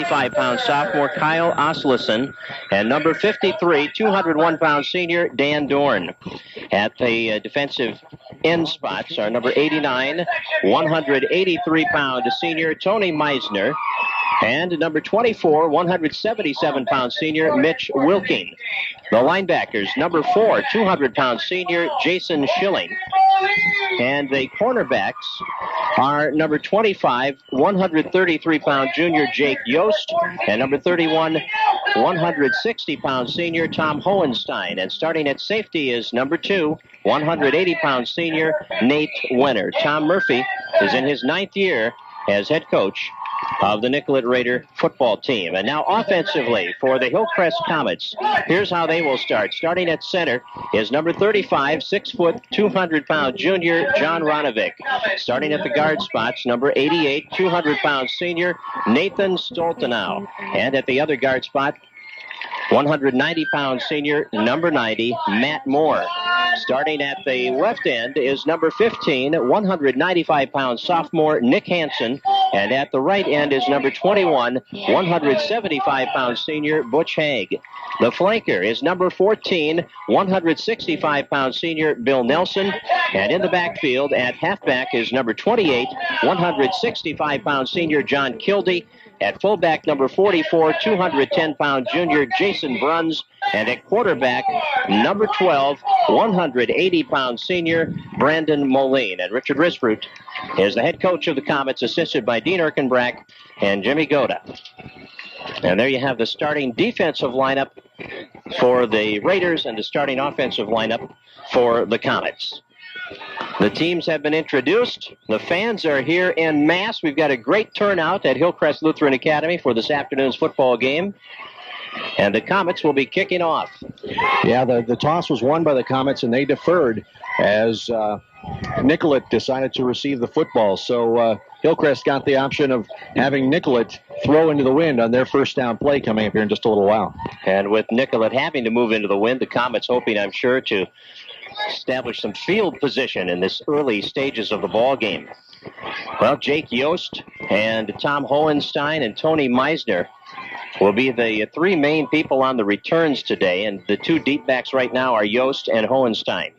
175-pound sophomore Kyle Oslison, and number 53, 201-pound senior Dan Dorn. At the defensive end spots are number 89, 183-pound senior Tony Meisner, and number 24, 177-pound senior Mitch Wilking. The linebackers, number 4, 200-pound senior Jason Schilling. And the cornerbacks are number 25, 133-pound junior Jake Yost, and number 31, 160-pound senior Tom Hohenstein. And starting at safety is number 2, 180-pound senior Nate Wenner. Tom Murphy is in his 9th year as head coach of the Nicollet Raider football team. And now offensively for the Hillcrest Comets, here's how they will start. Starting at center is number 35, 6 foot, 200-pound junior John Ronovic. Starting at the guard spots, number 88, 200-pound senior Nathan Stoltenau. And at the other guard spot, 190-pound senior, number 90, Matt Moore. Starting at the left end is number 15, 195-pound sophomore Nick Hansen. And at the right end is number 21, 175-pound senior Butch Haig. The flanker is number 14, 165-pound senior Bill Nelson. And in the backfield at halfback is number 28, 165-pound senior John Kildee. At fullback, number 44, 210-pound junior Jason Bruns. And at quarterback, number 12, 180-pound senior Brandon Moline. And Richard Risfruit is the head coach of the Comets, assisted by Dean Erkenbrack and Jimmy Goda. And there you have the starting defensive lineup for the Raiders and the starting offensive lineup for the Comets. The teams have been introduced. The fans are here en masse. We've got a great turnout at Hillcrest Lutheran Academy for this afternoon's football game. And the Comets will be kicking off. Yeah, the toss was won by the Comets, and they deferred as Nicollet decided to receive the football. So Hillcrest got the option of having Nicollet throw into the wind on their first down play coming up here in just a little while. And with Nicollet having to move into the wind, the Comets hoping, I'm sure, to establish some field position in this early stages of the ball game. Well, Jake Yost and Tom Hohenstein and Tony Meisner will be the 3 main people on the returns today, and the 2 deep backs right now are Yost and Hohenstein.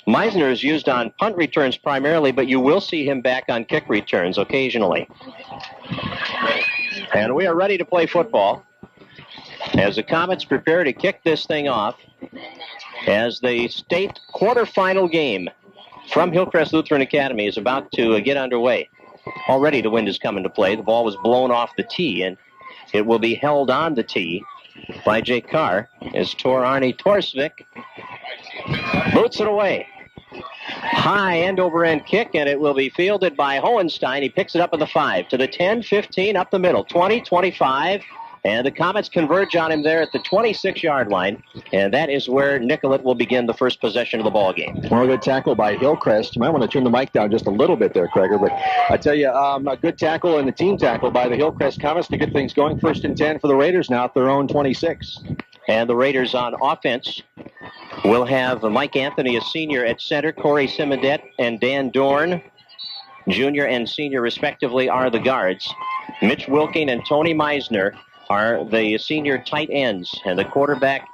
Meisner is used on punt returns primarily, but you will see him back on kick returns occasionally. And we are ready to play football as the Comets prepare to kick this thing off as the state quarterfinal game from Hillcrest Lutheran Academy is about to get underway. Already the wind is coming to play. The ball was blown off the tee, and it will be held on the tee by Jake Carr as Arnie Torsvik boots it away. High end-over-end kick, and it will be fielded by Hohenstein. He picks it up at the 5, to the 10, 15, up the middle, 20, 25. And the Comets converge on him there at the 26-yard line. And that is where Nicollet will begin the first possession of the ball game. Well, a good tackle by Hillcrest. You might want to turn the mic down just a little bit there, Krager. But I tell you, a good tackle and a team tackle by the Hillcrest Comets to get things going. 1st and 10 for the Raiders now at their own 26. And the Raiders on offense will have Mike Anthony, a senior at center. Corey Simodet and Dan Dorn, junior and senior respectively, are the guards. Mitch Wilking and Tony Meisner are the senior tight ends. And the quarterback,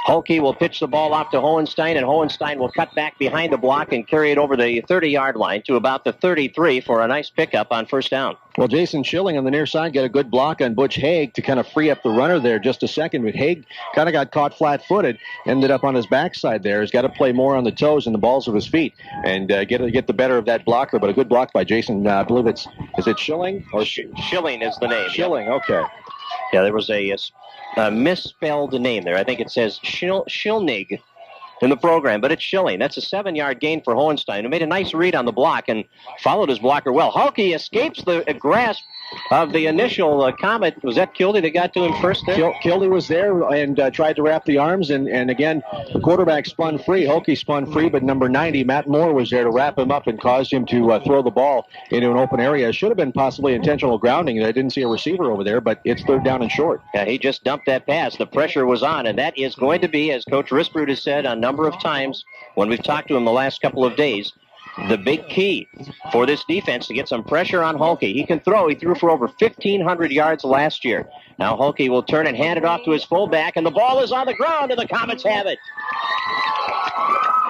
Hulke, will pitch the ball off to Hohenstein, and Hohenstein will cut back behind the block and carry it over the 30-yard line to about the 33 for a nice pickup on first down. Well, Jason Schilling on the near side got a good block on Butch Haig to kind of free up the runner there just a second. But Haig kind of got caught flat-footed, ended up on his backside there. He's got to play more on the toes and the balls of his feet and get the better of that blocker. But a good block by Jason. I believe is it Schilling? Or Schilling is the name. Schilling, yep. Okay. Yeah, there was a misspelled name there. I think it says Schilnig in the program, but it's Schilling. That's a 7-yard gain for Hohenstein, who made a nice read on the block and followed his blocker well. Hulke escapes the grasp of the initial Comet. Was that Kildee that got to him first there? Kildee was there and tried to wrap the arms, and again, the quarterback spun free. Hulke spun free, but number 90, Matt Moore, was there to wrap him up and caused him to throw the ball into an open area. It should have been possibly intentional grounding. I didn't see a receiver over there, but it's 3rd down and short. Yeah, he just dumped that pass. The pressure was on, and that is going to be, as Coach Risprud has said a number of times when we've talked to him the last couple of days, the big key for this defense to get some pressure on Hulke. He can throw. He threw for over 1,500 yards last year. Now Hulke will turn and hand it off to his fullback, and the ball is on the ground, and the Comets have it.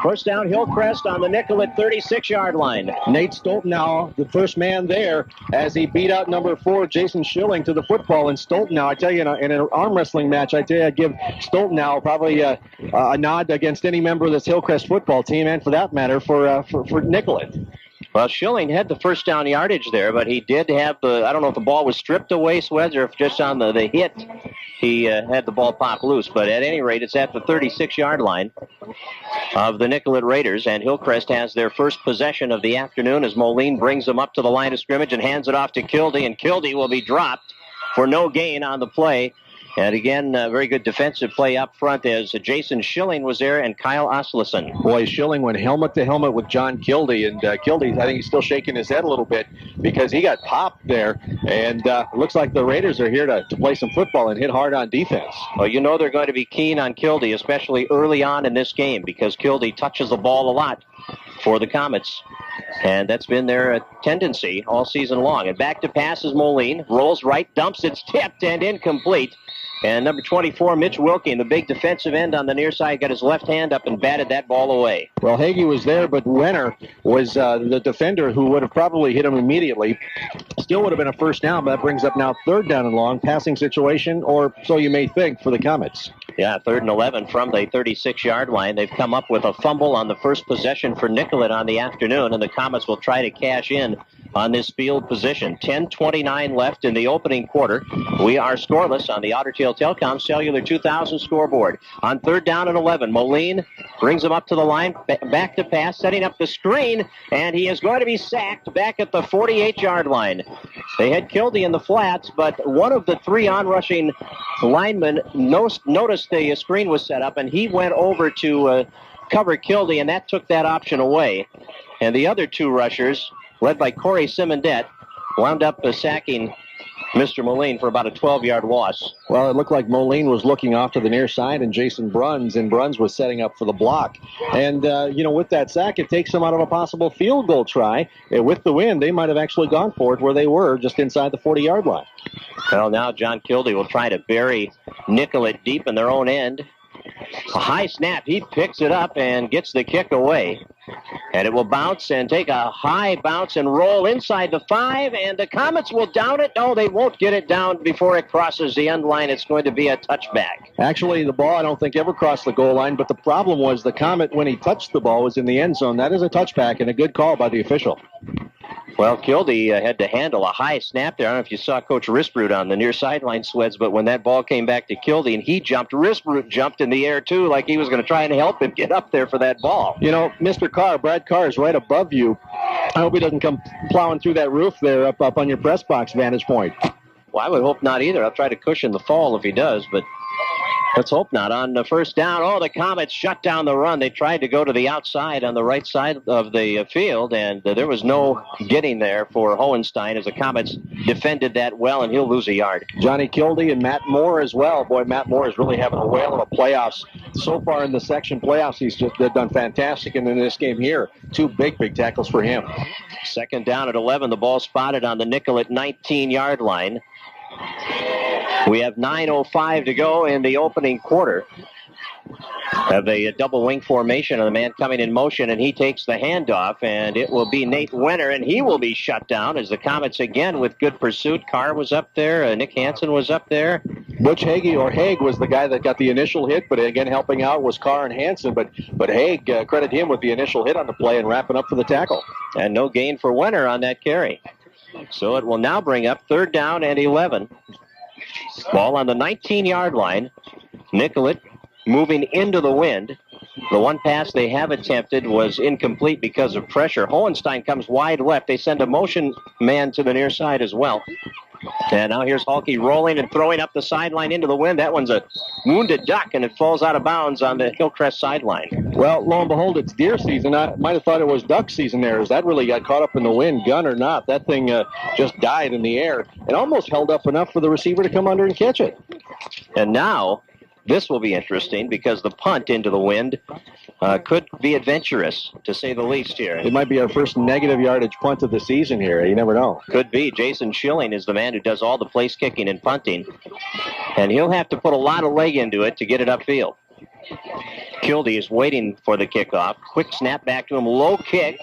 First down, Hillcrest on the Nicollet 36-yard line. Nate Stoltenau, the first man there, as he beat out number 4, Jason Schilling, to the football. And Stoltenau, I tell you, in an arm wrestling match, I tell you, I'd give Stoltenau probably a nod against any member of this Hillcrest football team, and for that matter, for Nicollet. Well, Schilling had the first down yardage there, but he did have I don't know if the ball was stripped away, Sweds, or if just on the hit he had the ball pop loose. But at any rate, it's at the 36-yard line of the Nicollet Raiders, and Hillcrest has their first possession of the afternoon as Moline brings them up to the line of scrimmage and hands it off to Kildee, and Kildee will be dropped for no gain on the play. And again, a very good defensive play up front as Jason Schilling was there and Kyle Oslison. Boy, Schilling went helmet to helmet with John Kildee, and Kildee, I think he's still shaking his head a little bit because he got popped there, and it looks like the Raiders are here to play some football and hit hard on defense. Well, you know they're going to be keen on Kildee, especially early on in this game, because Kildee touches the ball a lot for the Comets. And that's been their tendency all season long. And back to pass is Moline. Rolls right, dumps, it's tipped and incomplete. And number 24, Mitch Wilkie, the big defensive end on the near side, got his left hand up and batted that ball away. Well, Hagee was there, but Wenner was the defender who would have probably hit him immediately. Still would have been a first down, but that brings up now third down and long, passing situation, or so you may think, for the Comets. Yeah, 3rd and 11 from the 36-yard line. They've come up with a fumble on the first possession for Nicollet on the afternoon, and the Comets will try to cash in on this field position. 10:29 left in the opening quarter. We are scoreless on the Otter Tail Telcom Cellular 2000 scoreboard. On 3rd down and 11, Moline brings him up to the line, back to pass, setting up the screen, and he is going to be sacked back at the 48-yard line. They had Kildee in the flats, but one of the 3 onrushing linemen noticed the screen was set up, and he went over to cover Kildee, and that took that option away. And the other 2 rushers, led by Corey Simondet, wound up sacking Mr. Moline for about a 12-yard loss. Well, it looked like Moline was looking off to the near side, and Jason Bruns was setting up for the block. And, with that sack, it takes them out of a possible field goal try. With the win, they might have actually gone for it where they were, just inside the 40-yard line. Well, now John Kildee will try to bury Nicollet deep in their own end. A high snap. He picks it up and gets the kick away. And it will bounce and take a high bounce and roll inside the 5, and the Comets will down it. No, they won't get it down before it crosses the end line. It's going to be a touchback. Actually, the ball, I don't think, ever crossed the goal line, but the problem was the Comet, when he touched the ball, was in the end zone. That is a touchback and a good call by the official. Well, Kildee had to handle a high snap there. I don't know if you saw Coach Risbrut on the near sideline, Sweds, but when that ball came back to Kildee and he jumped, Risbrut jumped in the air too, like he was going to try and help him get up there for that ball. Mr. Carr, Brad Carr is right above you. I hope he doesn't come plowing through that roof there up on your press box vantage point. Well, I would hope not either. I'll try to cushion the fall if he does, but let's hope not. On the first down, the Comets shut down the run. They tried to go to the outside on the right side of the field, and there was no getting there for Hohenstein as the Comets defended that well, and he'll lose a yard. Johnny Kildee and Matt Moore as well. Boy, Matt Moore is really having a whale of a playoffs. So far in the section playoffs, he's just done fantastic, and in this game here, 2 big tackles for him. 2nd down at 11, the ball spotted on the Nicollet 19-yard line. We have 9:05 to go in the opening quarter. Have a double wing formation of the man coming in motion, and he takes the handoff, and it will be Nate Wenner, and he will be shut down as the Comets again with good pursuit. Carr was up there. Nick Hansen was up there. Butch Hagee, or Haig, was the guy that got the initial hit, but again helping out was Carr and Hansen, but Haig, credit him with the initial hit on the play and wrapping up for the tackle. And no gain for Wenner on that carry. So it will now bring up 3rd down and 11. Ball on the 19-yard line. Nicollet moving into the wind. The one pass they have attempted was incomplete because of pressure. Hohenstein comes wide left. They send a motion man to the near side as well. And now here's Hulke rolling and throwing up the sideline into the wind. That one's a wounded duck, and it falls out of bounds on the Hillcrest sideline. Well, lo and behold, it's deer season. I might have thought it was duck season there. As that really got caught up in the wind, gun or not, that thing just died in the air. It almost held up enough for the receiver to come under and catch it. And now This will be interesting because the punt into the wind could be adventurous, to say the least here. It might be our first negative yardage punt of the season here. You never know. Could be. Jason Schilling is the man who does all the place kicking and punting, and he'll have to put a lot of leg into it to get it upfield. Kildee is waiting for the kickoff. Quick snap back to him, low kick.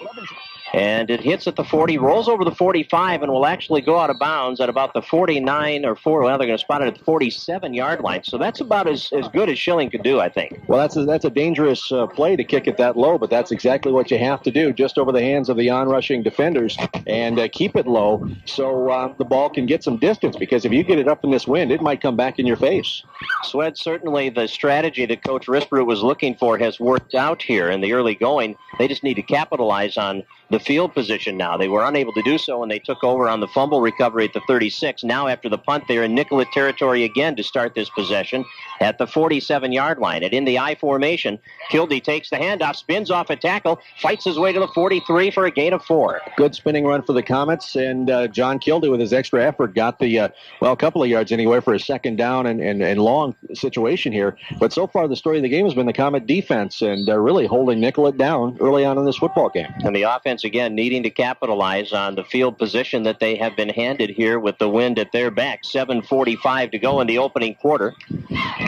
And it hits at the 40, rolls over the 45, and will actually go out of bounds at about the 49 or 4. Well, they're going to spot it at the 47-yard line. So that's about as good as Schilling could do, I think. Well, that's a dangerous play to kick it that low, but that's exactly what you have to do, just over the hands of the onrushing defenders, and keep it low so the ball can get some distance, because if you get it up in this wind, it might come back in your face. Swed, certainly the strategy that Coach Risbrough was looking for has worked out here in the early going. They just need to capitalize on the field position now. They were unable to do so when they took over on the fumble recovery at the 36. Now after the punt, they're in Nicollet territory again to start this possession at the 47-yard line. And in the I formation, Kildee takes the handoff, spins off a tackle, fights his way to the 43 for a gain of 4. Good spinning run for the Comets, and John Kildee with his extra effort got the, a couple of yards anyway for a second down and long situation here. But so far the story of the game has been the Comet defense, and really holding Nicollet down early on in this football game. And the offense again needing to capitalize on the field position that they have been handed here with the wind at their back. 7:45 to go in the opening quarter.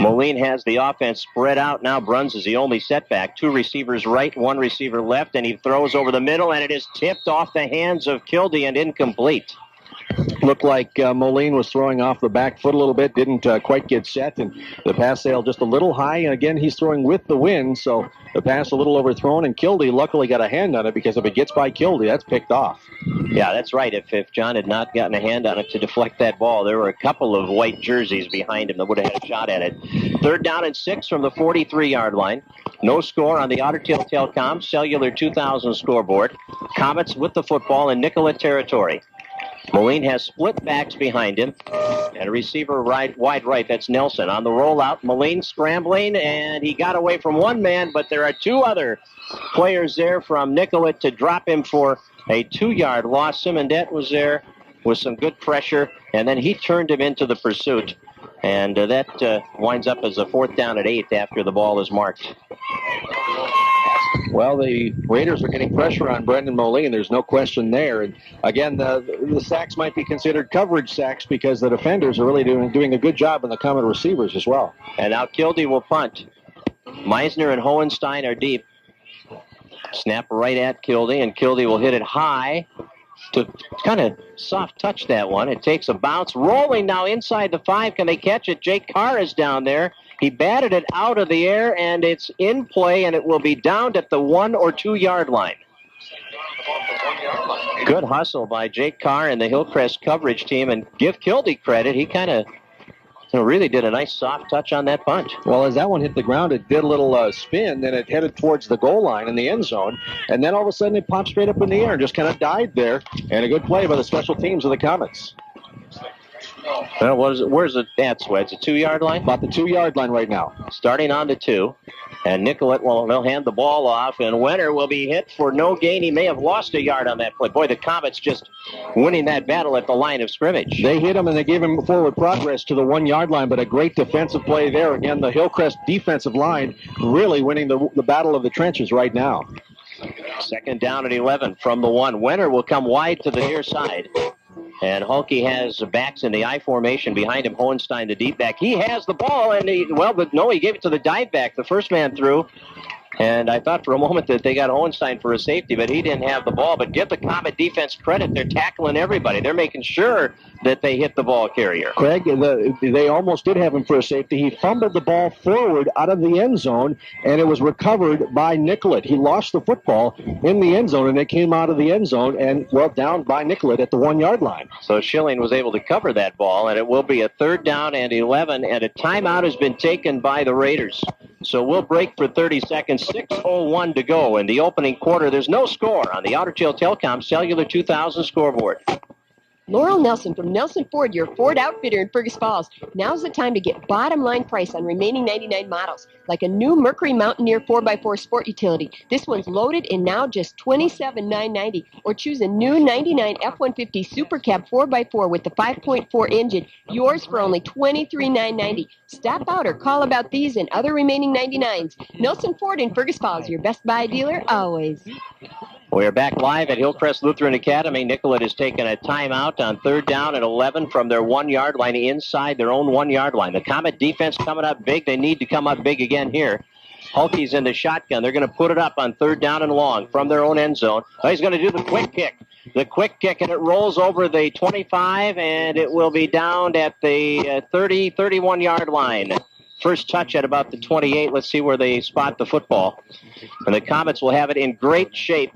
Moline has the offense spread out. Now Bruns is the only setback. 2 receivers right, 1 receiver left, and he throws over the middle, and it is tipped off the hands of Kildee and incomplete. Looked like Moline was throwing off the back foot a little bit, didn't quite get set, and the pass sailed just a little high. And again, he's throwing with the wind, so the pass a little overthrown, and Kildee luckily got a hand on it, because if it gets by Kildee, that's picked off. Yeah, that's right. If John had not gotten a hand on it to deflect that ball, there were a couple of white jerseys behind him that would have had a shot at it. 3rd down and 6 from the 43-yard line. No score on the Otter Tail Telcom Cellular 2000 scoreboard. Comets with the football in Nicollet territory. Moline has split backs behind him, and a receiver wide right. That's Nelson. On the rollout, Moline scrambling, and he got away from one man, but there are 2 other players there from Nicollet to drop him for a 2-yard loss. Simondet was there with some good pressure, and then he turned him into the pursuit, and that winds up as a 4th down at 8 after the ball is marked. Well, the Raiders are getting pressure on Brendan Moline. There's no question there. And again, the sacks might be considered coverage sacks, because the defenders are really doing a good job in the Comet receivers as well. And now Kildee will punt. Meisner and Hohenstein are deep. Snap right at Kildee, and Kildee will hit it high to kind of soft touch that one. It takes a bounce. Rolling now inside the 5. Can they catch it? Jake Carr is down there. He batted it out of the air, and it's in play, and it will be downed at the 1 or 2 yard line. Good hustle by Jake Carr and the Hillcrest coverage team, and give Kildee credit. He kind of really did a nice soft touch on that punt. Well, as that one hit the ground, it did a little spin, then it headed towards the goal line in the end zone, and then all of a sudden it popped straight up in the air and just kind of died there, and a good play by the special teams of the Comets. Well, where's it at, Sweds? A 2 yard line? About the 2 yard line right now. Starting on the 2. And Nicollet they'll hand the ball off, and Wenner will be hit for no gain. He may have lost a yard on that play. Boy, the Comets just winning that battle at the line of scrimmage. They hit him, and they gave him forward progress to the 1 yard line, but a great defensive play there. Again, the Hillcrest defensive line really winning the battle of the trenches right now. 2nd down at 11 from the 1. Wenner will come wide to the near side. And Hulke has backs in the I formation behind him. Hohenstein, the deep back. He has the ball, and he gave it to the dive back. The first man through. And I thought for a moment that they got Hohenstein for a safety, but he didn't have the ball. But give the Comet defense credit. They're tackling everybody. They're making sure that they hit the ball carrier. Craig, they almost did have him for a safety. He fumbled the ball forward out of the end zone, and it was recovered by Nicollet. He lost the football in the end zone, and it came out of the end zone and, down by Nicollet at the 1 yard line. So Schilling was able to cover that ball, and it will be a 3rd down and 11, and a timeout has been taken by the Raiders. So we'll break for 30 seconds. 6:01 to go in the opening quarter. There's no score on the Otter Tail Telcom Cellular 2000 scoreboard. Laurel Nelson from Nelson Ford, your Ford outfitter in Fergus Falls. Now's the time to get bottom line price on remaining 99 models, like a new Mercury Mountaineer 4x4 Sport Utility. This one's loaded and now just $27,990. Or choose a new 99 F-150 Super Cab 4x4 with the 5.4 engine. Yours for only $23,990. Stop out or call about these and other remaining 99s. Nelson Ford in Fergus Falls, your Best Buy dealer always. We're back live at Hillcrest Lutheran Academy. Nicollet has taken a timeout on 3rd down and 11 from their 1-yard line inside their own 1-yard line. The Comet defense coming up big. They need to come up big again here. Hulke's in the shotgun. They're going to put it up on 3rd down and long from their own end zone. He's going to do the quick kick. The quick kick, and it rolls over the 25, and it will be down at the 30, 31-yard line. First touch at about the 28. Let's see where they spot the football. And the Comets will have it in great shape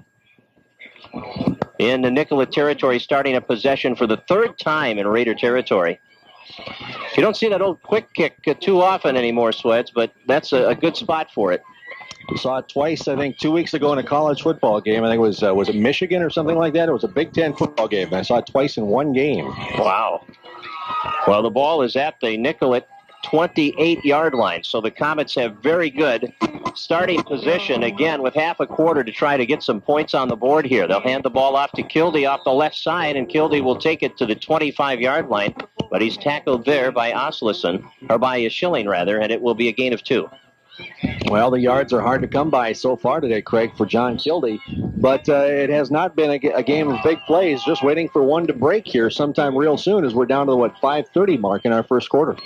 in the Nicollet territory, starting a possession for the 3rd time in Raider territory. You don't see that old quick kick too often anymore, Sweds, but that's a good spot for it. We saw it twice, I think, 2 weeks ago in a college football game. I think it was it Michigan or something like that? It was a Big Ten football game. I saw it twice in one game. Wow. Well, the ball is at the Nicollet 28-yard line, so the Comets have very good starting position, again, with half a quarter to try to get some points on the board here. They'll hand the ball off to Kildee off the left side, and Kildee will take it to the 25-yard line, but he's tackled there by Asleson, or by Schilling, rather, and it will be a gain of 2. Well, the yards are hard to come by so far today, Craig, for John Kildee. But it has not been a game of big plays, just waiting for one to break here sometime real soon as we're down to the, 5:30 mark in our first quarter.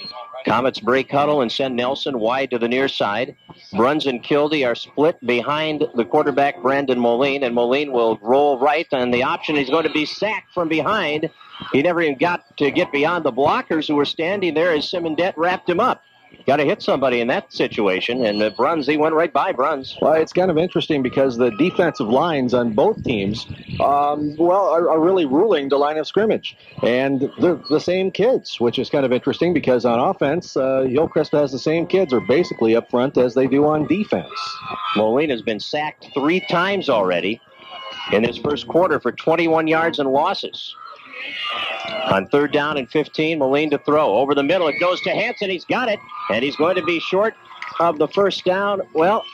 Comets break huddle and send Nelson wide to the near side. Bruns and Kildee are split behind the quarterback, Brandon Moline, and Moline will roll right, and the option is going to be sacked from behind. He never even got to get beyond the blockers who were standing there as Simondet wrapped him up. Got to hit somebody in that situation, and Bruns, he went right by Bruns. Well, it's kind of interesting because the defensive lines on both teams, are really ruling the line of scrimmage. And they're the same kids, which is kind of interesting because on offense, Hillcrest has the same kids, are basically up front as they do on defense. Moline has been sacked 3 times already in this first quarter for 21 yards and losses. On 3rd down and 15, Moline to throw. Over the middle, it goes to Hansen. He's got it, and he's going to be short of the first down, well,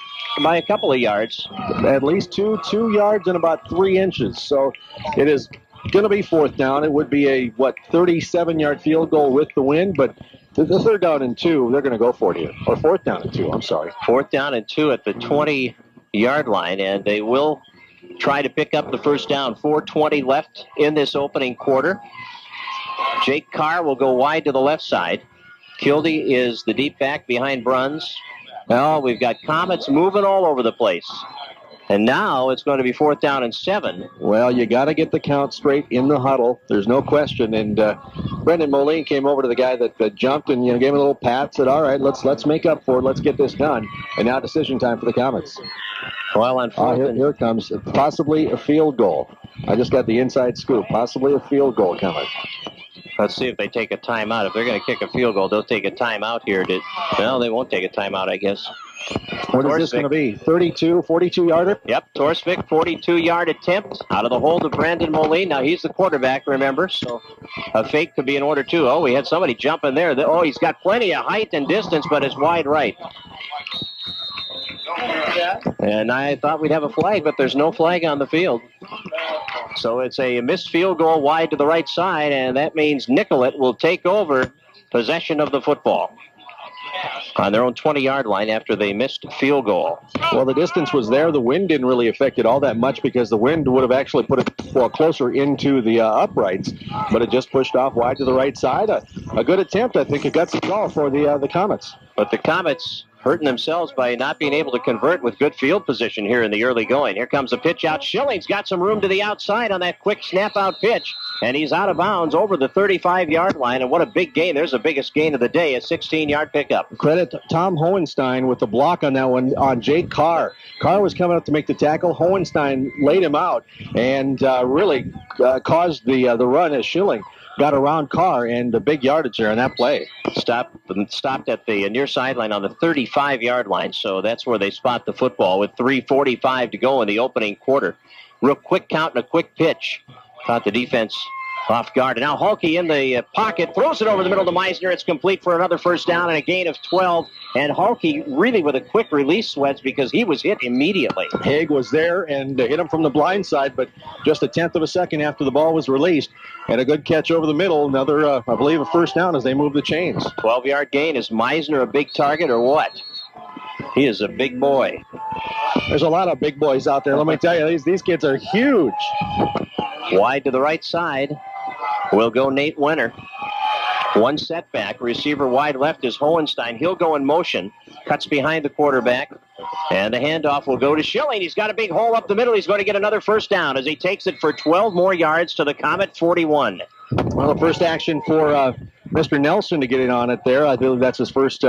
by a couple of yards. At least 2 yards and about 3 inches. So it is going to be 4th down. It would be a, 37-yard field goal with the wind, but the 3rd down and 2, they're going to go for it here. Or 4th down and 2, I'm sorry. 4th down and 2 at the 20-yard line, and they will try to pick up the first down. 4:20 left in this opening quarter. Jake Carr will go wide to the left side. Kildee is the deep back behind Bruns. Now we've got Comets moving all over the place. And now it's going to be 4th down and 7. Well, you got to get the count straight in the huddle. There's no question. And Brendan Moline came over to the guy that jumped and gave him a little pat. Said, "All right, let's make up for it. Let's get this done." And now decision time for the Comets. Well, on 4th, here comes possibly a field goal. I just got the inside scoop. Possibly a field goal coming. Let's see if they take a timeout. If they're going to kick a field goal, they'll take a timeout here. Well, they won't take a timeout, I guess. What is this going to be? 42-yarder? Yep, Torsvik, 42-yard attempt out of the hold of Brandon Moline. Now, he's the quarterback, remember, so a fake could be in order, too. Oh, we had somebody jump in there. Oh, he's got plenty of height and distance, but it's wide right. And I thought we'd have a flag, but there's no flag on the field. So it's a missed field goal wide to the right side, and that means Nicollet will take over possession of the football on their own 20-yard line after they missed field goal. Well, the distance was there. The wind didn't really affect it all that much because the wind would have actually put it closer into the uprights, but it just pushed off wide to the right side. A good attempt. I think it got some call for the Comets. But the Comets hurting themselves by not being able to convert with good field position here in the early going. Here comes a pitch out. Schilling's got some room to the outside on that quick snap-out pitch, and he's out of bounds over the 35-yard line, and what a big gain. There's the biggest gain of the day, a 16-yard pickup. Credit Tom Hohenstein with the block on that one on Jake Carr. Carr was coming up to make the tackle. Hohenstein laid him out and really caused the run as Schilling got around Carr, and the big yardage there on that play. Stopped at the near sideline on the 35-yard line, so that's where they spot the football with 3:45 to go in the opening quarter. Real quick count and a quick pitch. Thought the defense off guard. And now Hulke in the pocket, throws it over the middle to Meisner. It's complete for another first down and a gain of 12. And Hulke really with a quick release, Sweats, because he was hit immediately. Haig was there and hit him from the blind side, but just a tenth of a second after the ball was released. And a good catch over the middle. Another, I believe, a first down as they move the chains. 12-yard gain. Is Meisner a big target or what? He is a big boy. There's a lot of big boys out there. Let me tell you, these kids are huge. Wide to the right side will go Nate Wenner. One setback. Receiver wide left is Hohenstein. He'll go in motion. Cuts behind the quarterback. And the handoff will go to Schilling. He's got a big hole up the middle. He's going to get another first down as he takes it for 12 more yards to the Comet 41. Well, the first action for Mr. Nelson to get in on it there. I believe that's his first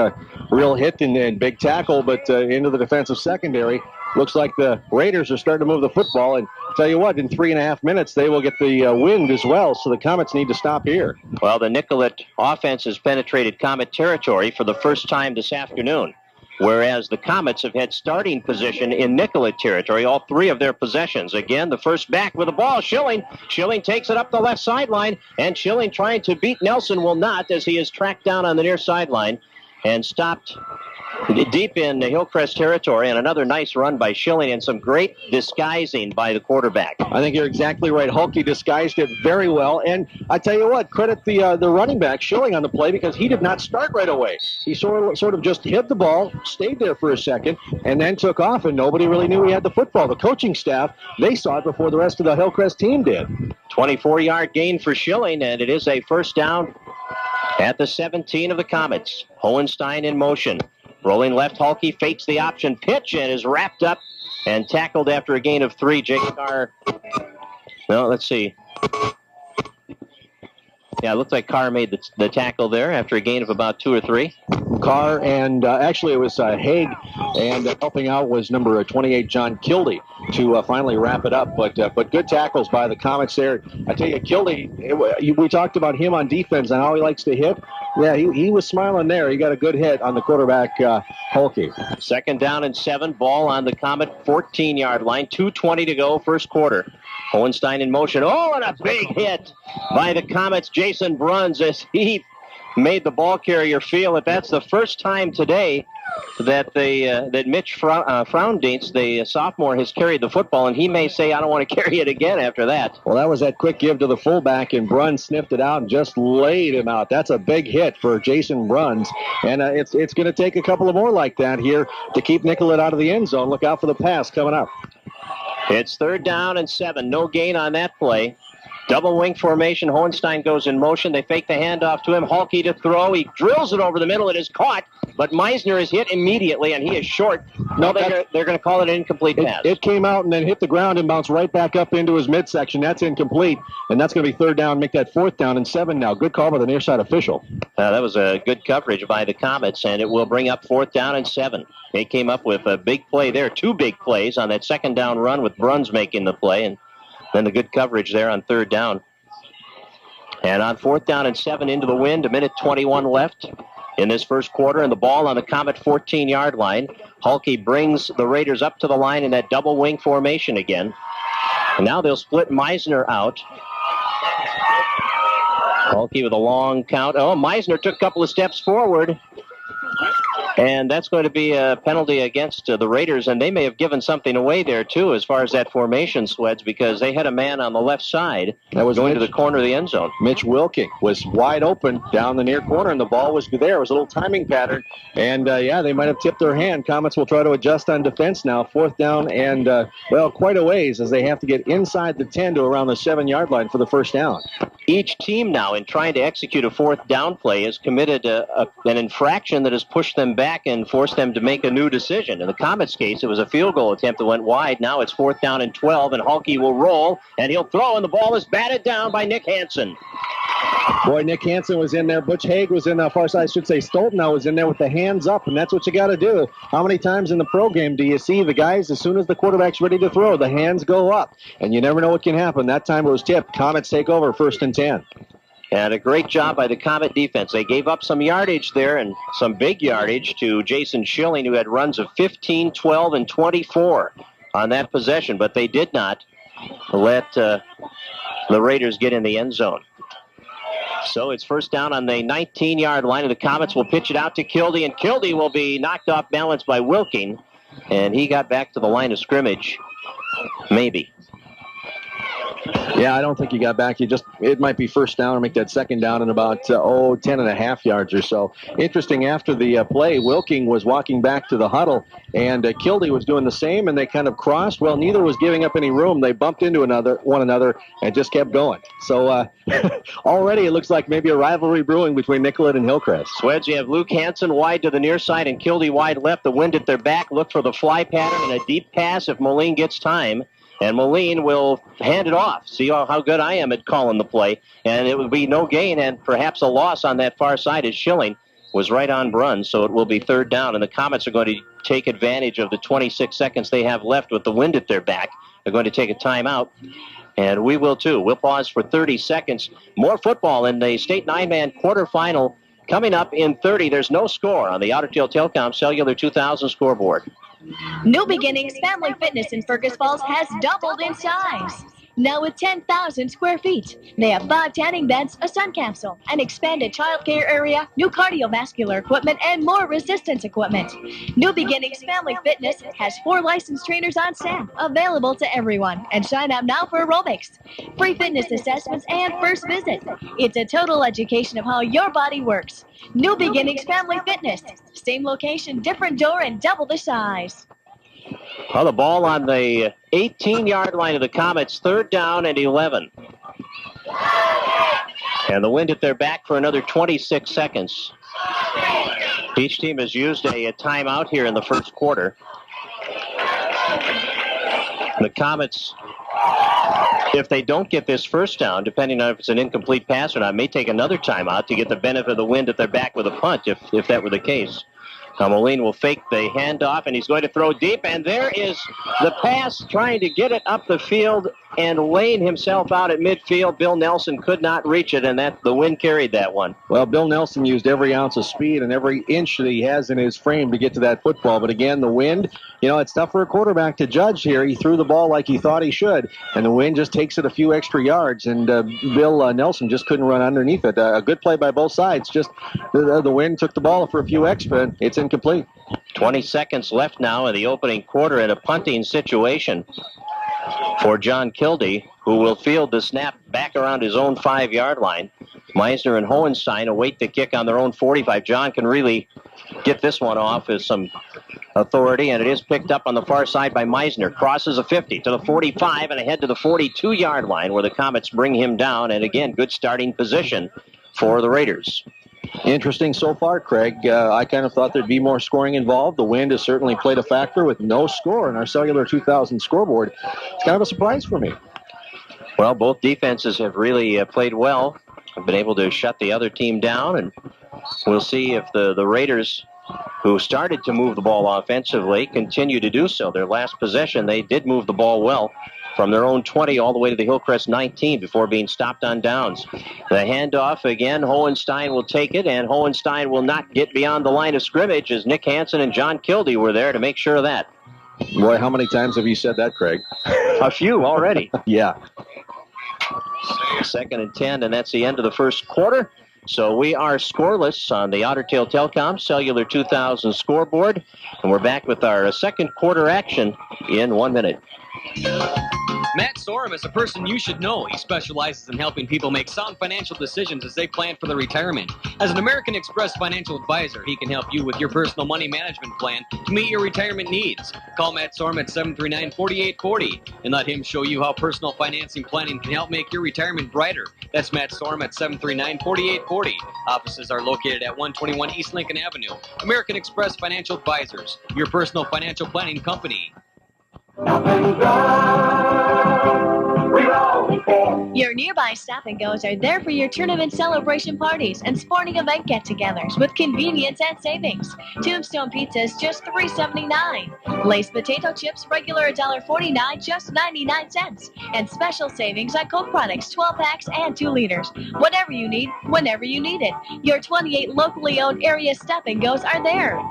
real hit and big tackle, but into the defensive secondary. Looks like the Raiders are starting to move the football, and tell you what, in 3.5 minutes, they will get the wind as well, so the Comets need to stop here. Well, the Nicollet offense has penetrated Comet territory for the first time this afternoon, whereas the Comets have had starting position in Nicollet territory, all three of their possessions. Again, the first back with the ball, Schilling. Schilling takes it up the left sideline, and Schilling trying to beat Nelson will not, as he is tracked down on the near sideline and stopped deep in Hillcrest territory, and another nice run by Schilling and some great disguising by the quarterback. I think you're exactly right. Hulke disguised it very well, and I tell you what, credit the running back Schilling on the play, because he did not start right away. He sort of just hit the ball, stayed there for a second, and then took off, and nobody really knew he had the football. The coaching staff, they saw it before the rest of the Hillcrest team did. 24-yard gain for Schilling, and it is a first down at the 17 of the Comets. Hohenstein in motion. Rolling left, Hulke fakes the option pitch and is wrapped up and tackled after a gain of 3. Jake Carr. Well, let's see. Yeah, it looks like Carr made the tackle there after a gain of about 2 or 3. Carr, and actually it was Haig, and helping out was number 28, John Kildee, to finally wrap it up. But good tackles by the Comets there. I tell you, Kildee, we talked about him on defense and how he likes to hit. Yeah, he was smiling there. He got a good hit on the quarterback, Hulke. Second down and 7, ball on the Comet 14-yard line. 2:20 to go, first quarter. Hohenstein in motion. Oh, and a big hit by the Comets, Jason Bruns, as he made the ball carrier feel that that's the first time today that that Mitch Frowndienst, the sophomore, has carried the football, and he may say, I don't want to carry it again after that. Well, that was that quick give to the fullback, and Bruns sniffed it out and just laid him out. That's a big hit for Jason Bruns, and it's going to take a couple of more like that here to keep Nicollet out of the end zone. Look out for the pass coming up. It's third down and 7. No gain on that play. Double wing formation. Hohenstein goes in motion. They fake the handoff to him. Hulke to throw. He drills it over the middle. It is caught, but Meisner is hit immediately, and he is short. No, they're going to call it an incomplete pass. It came out and then hit the ground and bounced right back up into his midsection. That's incomplete, and that's going to be third down. Make that fourth down and 7 now. Good call by the near side official. That was a good coverage by the Comets, and it will bring up fourth down and 7. They came up with a big play there. 2 big plays on that second down run with Bruns making the play, and then the good coverage there on third down. And on fourth down and 7 into the wind, 1:21 left in this first quarter, and the ball on the Comet 14-yard line. Hulke brings the Raiders up to the line in that double wing formation again. And now they'll split Meisner out. Hulke with a long count. Oh, Meisner took a couple of steps forward. And that's going to be a penalty against the Raiders, and they may have given something away there, too, as far as that formation, Sweds, because they had a man on the left side that was going to the corner of the end zone. Mitch Wilking was wide open down the near corner, and the ball was there. It was a little timing pattern, and, they might have tipped their hand. Comets will try to adjust on defense now. Fourth down and, quite a ways, as they have to get inside the 10 to around the 7-yard line for the first down. Each team now, in trying to execute a fourth down play, has committed an infraction that has pushed them back and forced them to make a new decision. In the Comets' case, it was a field goal attempt that went wide. Now it's fourth down and 12, and Hulke will roll, and he'll throw, and the ball is batted down by Nick Hansen. Boy, Nick Hansen was in there. Butch Haig was in the far side. I should say Stoltenau was in there with the hands up, and that's what you got to do. How many times in the pro game do you see the guys, as soon as the quarterback's ready to throw, the hands go up, and you never know what can happen. That time it was tipped. Comets take over, 1st and 10. And a great job by the Comet defense. They gave up some yardage there, and some big yardage to Jason Schilling, who had runs of 15, 12, and 24 on that possession. But they did not let the Raiders get in the end zone. So it's first down on the 19-yard line, and the Comets will pitch it out to Kildee, and Kildee will be knocked off balance by Wilking, and he got back to the line of scrimmage. Maybe. Yeah, I don't think he got back. It might be first down or make that second down in about 10.5 yards or so. Interesting, after the play, Wilking was walking back to the huddle, and Kildee was doing the same, and they kind of crossed. Well, neither was giving up any room. They bumped into one another and just kept going. So already it looks like maybe a rivalry brewing between Nicollet and Hillcrest. Sweds, you have Luke Hansen wide to the near side and Kildee wide left. The wind at their back. Look for the fly pattern and a deep pass if Moline gets time. And Moline will hand it off. See how good I am at calling the play. And it would be no gain and perhaps a loss on that far side as Schilling was right on Brunn. So it will be third down. And the Comets are going to take advantage of the 26 seconds they have left with the wind at their back. They're going to take a timeout. And we will too. We'll pause for 30 seconds. More football in the state 9-man quarterfinal coming up in 30. There's no score on the Otter Tail Telecom Cellular 2000 scoreboard. New Beginnings Family Fitness in Fergus Falls has doubled in size. Now with 10,000 square feet. They have 5 tanning beds, a sun capsule, an expanded child care area, new cardiovascular equipment, and more resistance equipment. New Beginnings Family Fitness has 4 licensed trainers on staff, available to everyone. And sign up now for aerobics, free fitness assessments, and first visit. It's a total education of how your body works. New Beginnings Family Fitness. Same location, different door, and double the size. Well, the ball on the 18-yard line of the Comets, third down and 11. And the wind at their back for another 26 seconds. Each team has used a timeout here in the first quarter. The Comets, if they don't get this first down, depending on if it's an incomplete pass or not, may take another timeout to get the benefit of the wind at their back with a punt, if that were the case. Moline will fake the handoff, and he's going to throw deep, and there is the pass trying to get it up the field and laying himself out at midfield. Bill Nelson could not reach it, and the wind carried that one. Well, Bill Nelson used every ounce of speed and every inch that he has in his frame to get to that football. But again, the wind, it's tough for a quarterback to judge here. He threw the ball like he thought he should, and the wind just takes it a few extra yards, and Bill Nelson just couldn't run underneath it. A good play by both sides. Just the wind took the ball for a few extra, and it's incomplete. 20 seconds left now in the opening quarter in a punting situation for John Kildee, who will field the snap back around his own 5-yard line. Meisner and Hohenstein await the kick on their own 45. John can really get this one off with some authority, and it is picked up on the far side by Meisner. Crosses a 50 to the 45 and ahead to the 42-yard line where the Comets bring him down. And again, good starting position for the Raiders. Interesting so far, Craig. I kind of thought there'd be more scoring involved. The wind has certainly played a factor with no score in our Cellular 2000 scoreboard. It's kind of a surprise for me. Well, both defenses have really played well. Have been able to shut the other team down, and we'll see if the Raiders, who started to move the ball offensively, continue to do so. Their last possession, they did move the ball well from their own 20 all the way to the Hillcrest 19 before being stopped on downs. The handoff again, Hohenstein will take it, and Hohenstein will not get beyond the line of scrimmage as Nick Hansen and John Kildee were there to make sure of that. Boy, how many times have you said that, Craig? A few already. Yeah. 2nd and 10, and that's the end of the first quarter. So we are scoreless on the Otter Tail Telecom Cellular 2000 scoreboard, and we're back with our second quarter action in 1 minute. Matt Sorum is a person you should know. He specializes in helping people make sound financial decisions as they plan for their retirement. As an American Express financial advisor, he can help you with your personal money management plan to meet your retirement needs. Call Matt Sorum at 739-4840 and let him show you how personal financing planning can help make your retirement brighter. That's Matt Sorum at 739-4840. Offices are located at 121 East Lincoln Avenue. American Express Financial Advisors, your personal financial planning company. Your nearby Stop and Goes are there for your tournament celebration parties and sporting event get-togethers with convenience and savings. Tombstone Pizza is just $3.79. Lay's potato chips, regular $1.49, just 99 cents. And special savings on Coke products, 12 packs and 2 liters. Whatever you need, whenever you need it. Your 28 locally owned area Stop and Goes are there.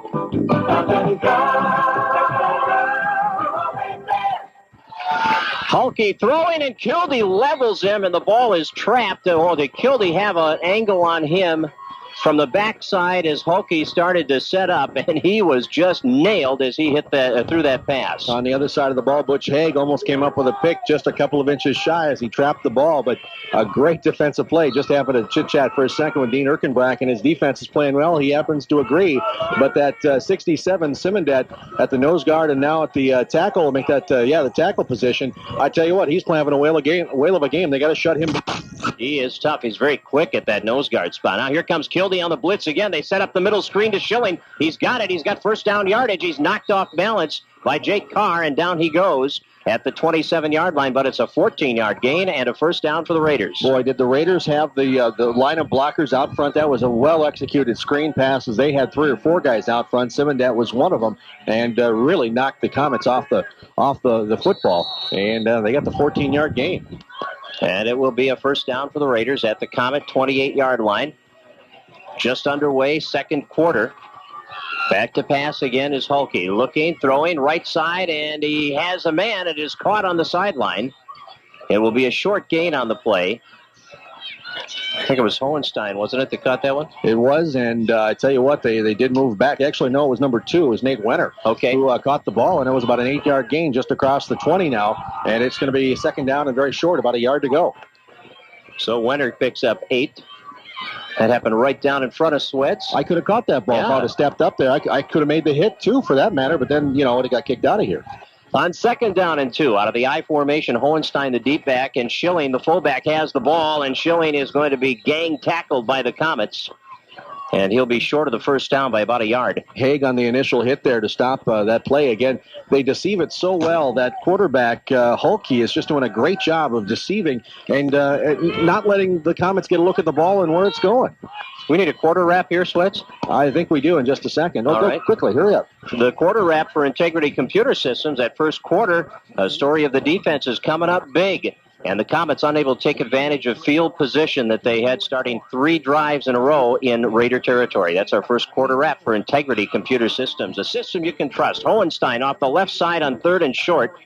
Hulke throwing, and Kildee levels him, and the ball is trapped. Oh, did Kildee have an angle on him from the backside as Hulke started to set up, and he was just nailed as he hit that through that pass. On the other side of the ball, Butch Haig almost came up with a pick just a couple of inches shy as he trapped the ball, but a great defensive play. Just happened to chit-chat for a second with Dean Erkenbrack, and his defense is playing well. He happens to agree, but that 67 Simondet at the nose guard and now at the tackle, make that, the tackle position. I tell you what, he's having a whale of a game. They got to shut him. He is tough. He's very quick at that nose guard spot. Now here comes Kildee on the blitz again. They set up the middle screen to Schilling. He's got it. He's got first down yardage. He's knocked off balance by Jake Carr, and down he goes at the 27-yard line, but it's a 14-yard gain and a first down for the Raiders. Boy, did the Raiders have the line of blockers out front. That was a well-executed screen pass as they had 3 or 4 guys out front. Simondet was one of them, and really knocked the Comets off the football, and they got the 14-yard gain. And it will be a first down for the Raiders at the Comet 28-yard line. Just underway, second quarter. Back to pass again is Hulke. Looking, throwing, right side, and he has a man. It is caught on the sideline. It will be a short gain on the play. I think it was Hohenstein, wasn't it, that caught that one? It was, and I tell you what, they did move back. Actually, no, it was number 2. It was Nate Wenner, who caught the ball, and it was about an 8-yard gain just across the 20 now, and it's going to be second down and very short, about a yard to go. So Wenner picks up 8. That happened right down in front of Sweats. I could have caught that ball if I would have stepped up there. I could have made the hit, too, for that matter, but then, it got kicked out of here. On second down and 2, out of the I formation, Hohenstein, the deep back, and Schilling, the fullback, has the ball, and Schilling is going to be gang tackled by the Comets. And he'll be short of the first down by about a yard. Haig on the initial hit there to stop that play. Again, they deceive it so well. That quarterback, Hulke, is just doing a great job of deceiving and not letting the Comets get a look at the ball and where it's going. We need a quarter wrap here, Sweats? I think we do in just a second. All right. Quickly, hurry up. The quarter wrap for Integrity Computer Systems at first quarter. A story of the defense is coming up big. And the Comets unable to take advantage of field position that they had starting 3 drives in a row in Raider territory. That's our first quarter wrap for Integrity Computer Systems, a system you can trust. Hohenstein off the left side on 3rd and short.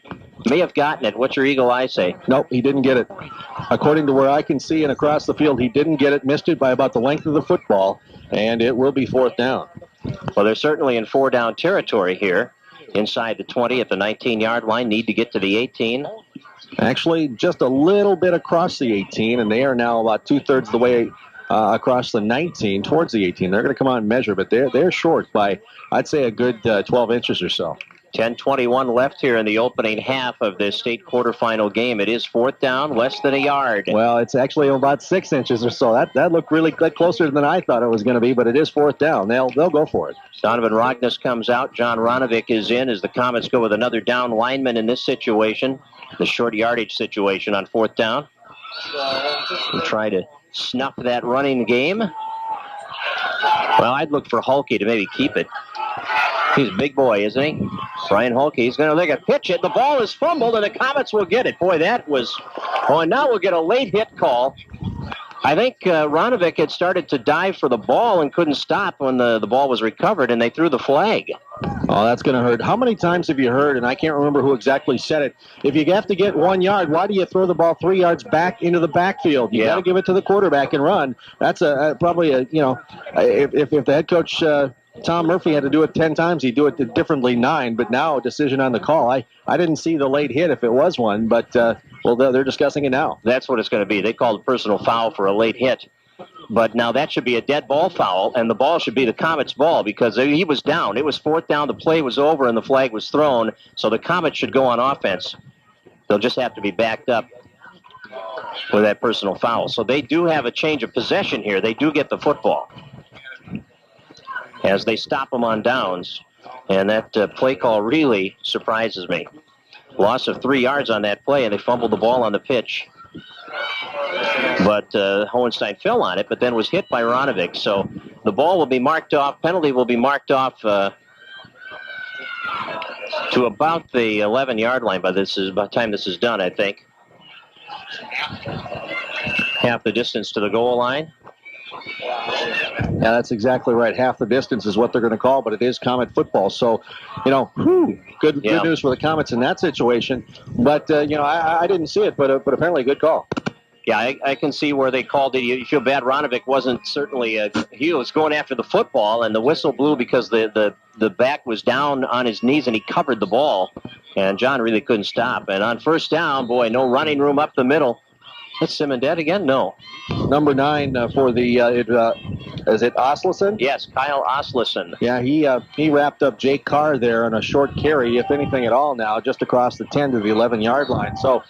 May have gotten it. What's your eagle eye say? Nope, he didn't get it. According to where I can see and across the field, he didn't get it, missed it by about the length of the football, and it will be 4th down. Well, they're certainly in 4-down territory here. Inside the 20 at the 19-yard line, need to get to the 18. Actually, just a little bit across the 18, and they are now about 2/3 of the way across the 19 towards the 18. They're going to come out and measure, but they're short by, I'd say, a good 12 inches or so. 10:21 left here in the opening half of this state quarterfinal game. It is 4th down, less than a yard. Well, it's actually about 6 inches or so. That looked really closer than I thought it was going to be, but it is 4th down. They'll go for it. Donovan Rognus comes out. John Ronovic is in as the Comets go with another down lineman in this situation. The short yardage situation on 4th down. We'll try to snuff that running game. Well, I'd look for Hulke to maybe keep it. He's a big boy, isn't he? Brian Hulke, he's going to look at pitch it. The ball is fumbled, and the Comets will get it. Boy, that was... Oh, and now we'll get a late hit call. I think Ronovic had started to dive for the ball and couldn't stop when the ball was recovered, and they threw the flag. Oh, that's going to hurt. How many times have you heard, and I can't remember who exactly said it, if you have to get 1 yard, why do you throw the ball 3 yards back into the backfield? You got to give it to the quarterback and run. That's probably if the head coach... Tom Murphy had to do it 10 times. He'd do it differently 9, but now a decision on the call. I didn't see the late hit if it was one, but, they're discussing it now. That's what it's going to be. They called a personal foul for a late hit. But now that should be a dead ball foul, and the ball should be the Comets' ball because he was down. It was 4th down. The play was over, and the flag was thrown, so the Comets should go on offense. They'll just have to be backed up with that personal foul. So they do have a change of possession here. They do get the football as they stop them on downs. And that play call really surprises me. Loss of 3 yards on that play, and they fumbled the ball on the pitch. But Hohenstein fell on it, but then was hit by Ronovic. So the ball will be marked off. Penalty will be marked off to about the 11-yard line by the time this is done, I think. Half the distance to the goal line. Yeah, that's exactly right. Half the distance is what they're going to call, but it is Comet football. So, Good news for the Comets in that situation. But, I didn't see it, but apparently a good call. Yeah, I can see where they called it. You feel bad. Ronovic wasn't certainly he was going after the football, and the whistle blew because the back was down on his knees, and he covered the ball, and John really couldn't stop. And on first down, boy, no running room up the middle. That's Simondette again? No. Number 9 for the, is it Oslison? Yes, Kyle Oslison. Yeah, he wrapped up Jake Carr there on a short carry, if anything at all now, just across the 10 to the 11-yard line. So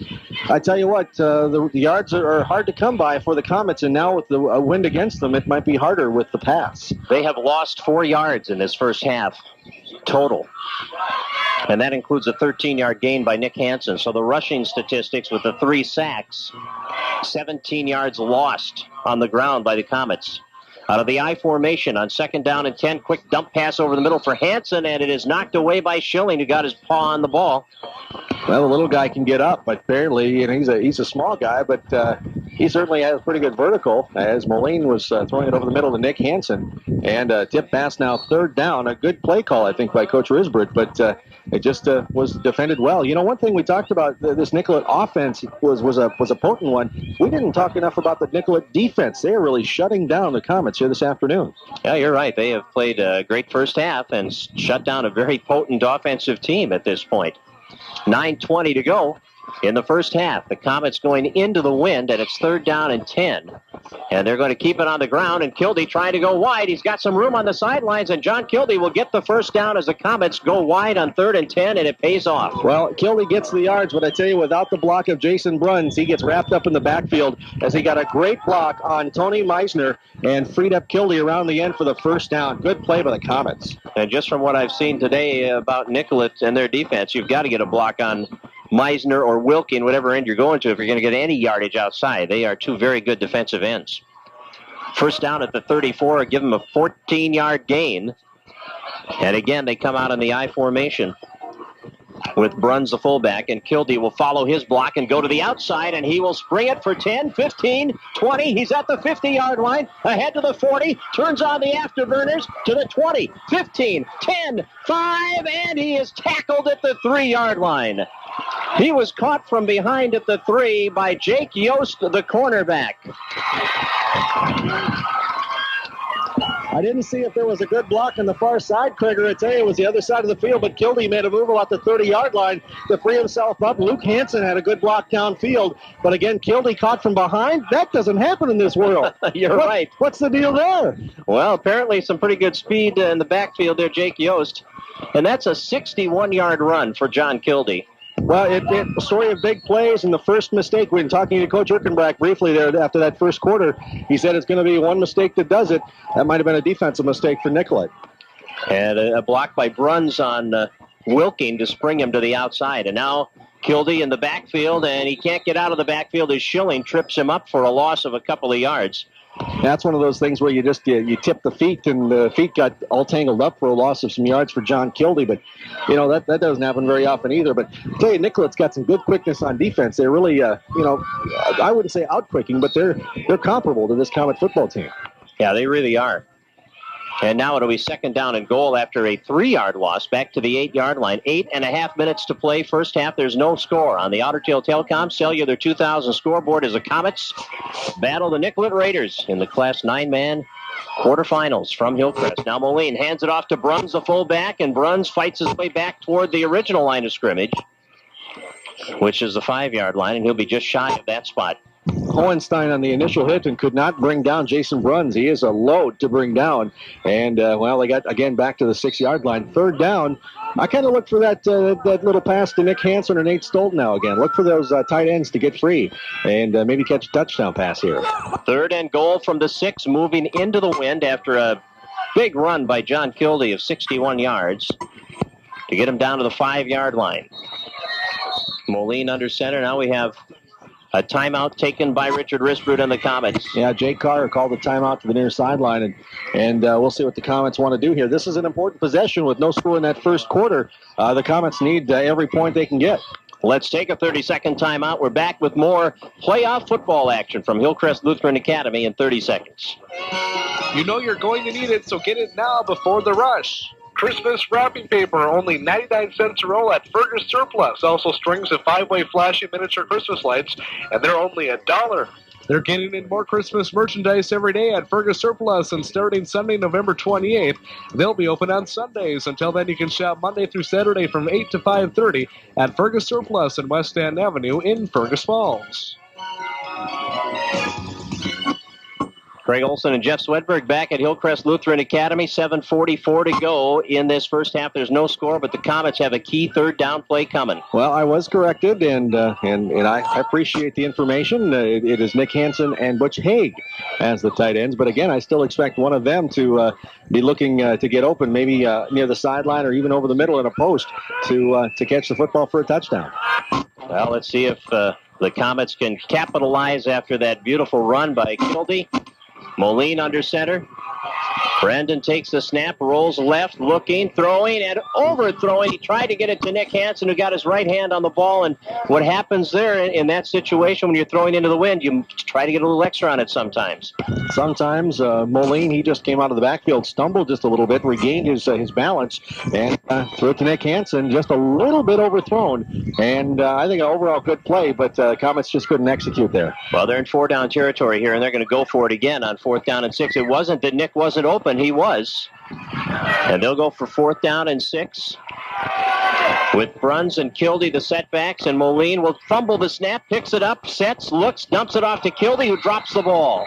I tell you what, the yards are hard to come by for the Comets, and now with the wind against them, it might be harder with the pass. They have lost 4 yards in this first half total. And that includes a 13-yard gain by Nick Hansen. So the rushing statistics with the 3 sacks, 17 yards lost on the ground by the Comets. Out of the I formation on second down and 10, quick dump pass over the middle for Hansen, and it is knocked away by Schilling, who got his paw on the ball. Well, the little guy can get up, but barely. And he's a small guy, but he certainly has pretty good vertical, as Moline was throwing it over the middle to Nick Hansen. And tip pass now, third down. A good play call, I think, by Coach Risbert, but it just was defended well. One thing we talked about, this Nicollet offense was a potent one. We didn't talk enough about the Nicollet defense. They're really shutting down the Comets here this afternoon. Yeah, you're right. They have played a great first half and shut down a very potent offensive team at this point. 9:20 to go in the first half. The Comets going into the wind, and it's third down and 10. And they're going to keep it on the ground, and Kildee trying to go wide. He's got some room on the sidelines, and John Kildee will get the first down as the Comets go wide on 3rd and 10, and it pays off. Well, Kildee gets the yards, but I tell you, without the block of Jason Bruns, he gets wrapped up in the backfield as he got a great block on Tony Meisner and freed up Kildee around the end for the first down. Good play by the Comets. And just from what I've seen today about Nicollet and their defense, you've got to get a block on Meisner or Wilking, whatever end you're going to, if you're going to get any yardage outside. They are 2 very good defensive ends. First down at the 34, give them a 14-yard gain. And again, they come out in the I formation with Bruns the fullback, and Kildee will follow his block and go to the outside, and he will spring it for 10, 15, 20. He's at the 50-yard line, ahead to the 40, turns on the afterburners to the 20, 15, 10, 5, and he is tackled at the 3-yard line. He was caught from behind at the 3 by Jake Yost, the cornerback. I didn't see if there was a good block on the far side, Krieger. I tell you, it was the other side of the field, but Kildee made a move about the 30-yard line to free himself up. Luke Hansen had a good block downfield, but again, Kildee caught from behind. That doesn't happen in this world. You're right. What's the deal there? Well, apparently some pretty good speed in the backfield there, Jake Yost, and that's a 61-yard run for John Kildee. Well, a story of big plays, and the first mistake, we've been talking to Coach Erkenbrack briefly there after that first quarter. He said it's going to be one mistake that does it. That might have been a defensive mistake for Nicollet. And a block by Bruns on Wilking to spring him to the outside. And now Kildee in the backfield, and he can't get out of the backfield as Schilling trips him up for a loss of a couple of yards. That's one of those things where you tip the feet, and the feet got all tangled up for a loss of some yards for John Kildee. But, that doesn't happen very often either. But I tell you, Nicollet's got some good quickness on defense. They're really, I wouldn't say out-quicking, but they're comparable to this Comet football team. Yeah, they really are. And now it'll be second down and goal after a 3-yard loss back to the 8-yard line. 8.5 minutes to play. First half, there's no score. On the Otter Tail Telecom Cellular 2000 scoreboard as the Comets battle the Nicollet Raiders in the Class 9-man quarterfinals from Hillcrest. Now Moline hands it off to Bruns, the fullback, and Bruns fights his way back toward the original line of scrimmage, which is the 5-yard line, and he'll be just shy of that spot. Hohenstein on the initial hit and could not bring down Jason Bruns. He is a load to bring down. And, they got, again, back to the 6-yard line. Third down. I kind of look for that little pass to Nick Hansen or Nate Stolten now again. Look for those tight ends to get free and maybe catch a touchdown pass here. Third and goal from the 6, moving into the wind after a big run by John Kildee of 61 yards to get him down to the 5-yard line. Moline under center. Now we have a timeout taken by Richard Risbrood and the Comets. Yeah, Jake Carr called the timeout to the near sideline, and we'll see what the Comets want to do here. This is an important possession with no score in that first quarter. The Comets need every point they can get. Let's take a 30-second timeout. We're back with more playoff football action from Hillcrest Lutheran Academy in 30 seconds. You know you're going to need it, so get it now before the rush. Christmas wrapping paper, only 99 cents a roll at Fergus Surplus. Also strings of 5-way flashy miniature Christmas lights, and they're only $1. They're getting in more Christmas merchandise every day at Fergus Surplus, and starting Sunday, November 28th, they'll be open on Sundays. Until then, you can shop Monday through Saturday from 8 to 5:30 at Fergus Surplus and West End Avenue in Fergus Falls. Craig Olson and Jeff Swedberg back at Hillcrest Lutheran Academy. 7:44 to go in this first half. There's no score, but the Comets have a key third down play coming. Well, I was corrected, and I appreciate the information. It is Nick Hansen and Butch Haig as the tight ends, but again, I still expect one of them to be looking to get open, maybe near the sideline or even over the middle in a post to catch the football for a touchdown. Well, let's see if the Comets can capitalize after that beautiful run by Kildee. Moline under center. Brendan takes the snap, rolls left, looking, throwing, and overthrowing. He tried to get it to Nick Hansen, who got his right hand on the ball. And what happens there in that situation when you're throwing into the wind, you try to get a little extra on it sometimes. Sometimes Moline, he just came out of the backfield, stumbled just a little bit, regained his balance, and threw it to Nick Hansen, just a little bit overthrown. And I think an overall good play, but Comets just couldn't execute there. Well, they're in 4-down territory here, and they're going to go for it again on 4th down and 6. It wasn't that Nick wasn't open. He was. And they'll go for 4th down and 6. With Bruns and Kildee the setbacks, and Moline will fumble the snap, picks it up, sets, looks, dumps it off to Kildee, who drops the ball.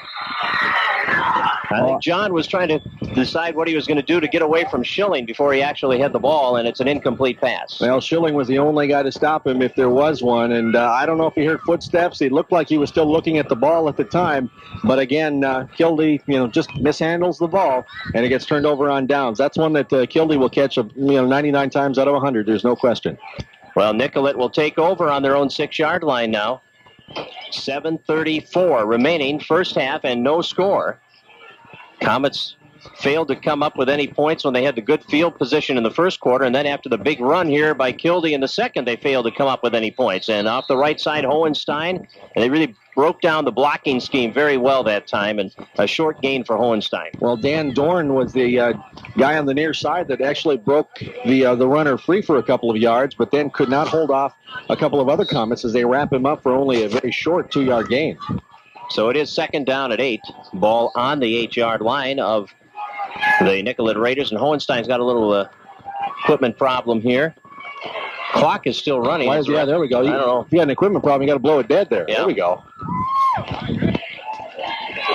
I think John was trying to decide what he was going to do to get away from Schilling before he actually had the ball, and it's an incomplete pass. Well, Schilling was the only guy to stop him if there was one, and I don't know if he heard footsteps. He looked like he was still looking at the ball at the time, but again, Kildee, just mishandles the ball, and it gets turned over on downs. That's one that Kildee will catch 99 times out of 100. There's no question. Well, Nicollet will take over on their own 6-yard line now. 7:34 remaining, first half, and no score. Comets failed to come up with any points when they had the good field position in the first quarter, and then after the big run here by Kildee in the second, they failed to come up with any points. And off the right side, Hohenstein, and they really broke down the blocking scheme very well that time, and a short gain for Hohenstein. Well, Dan Dorn was the guy on the near side that actually broke the runner free for a couple of yards, but then could not hold off a couple of other Comets as they wrap him up for only a very short 2-yard gain. So it is 2nd down at 8. Ball on the 8-yard line of the Nicollet Raiders, and Hohenstein's got a little equipment problem here. Clock is still running. Yeah, there we go. I don't know. If you got an equipment problem, you got to blow it dead there. Yeah. There we go.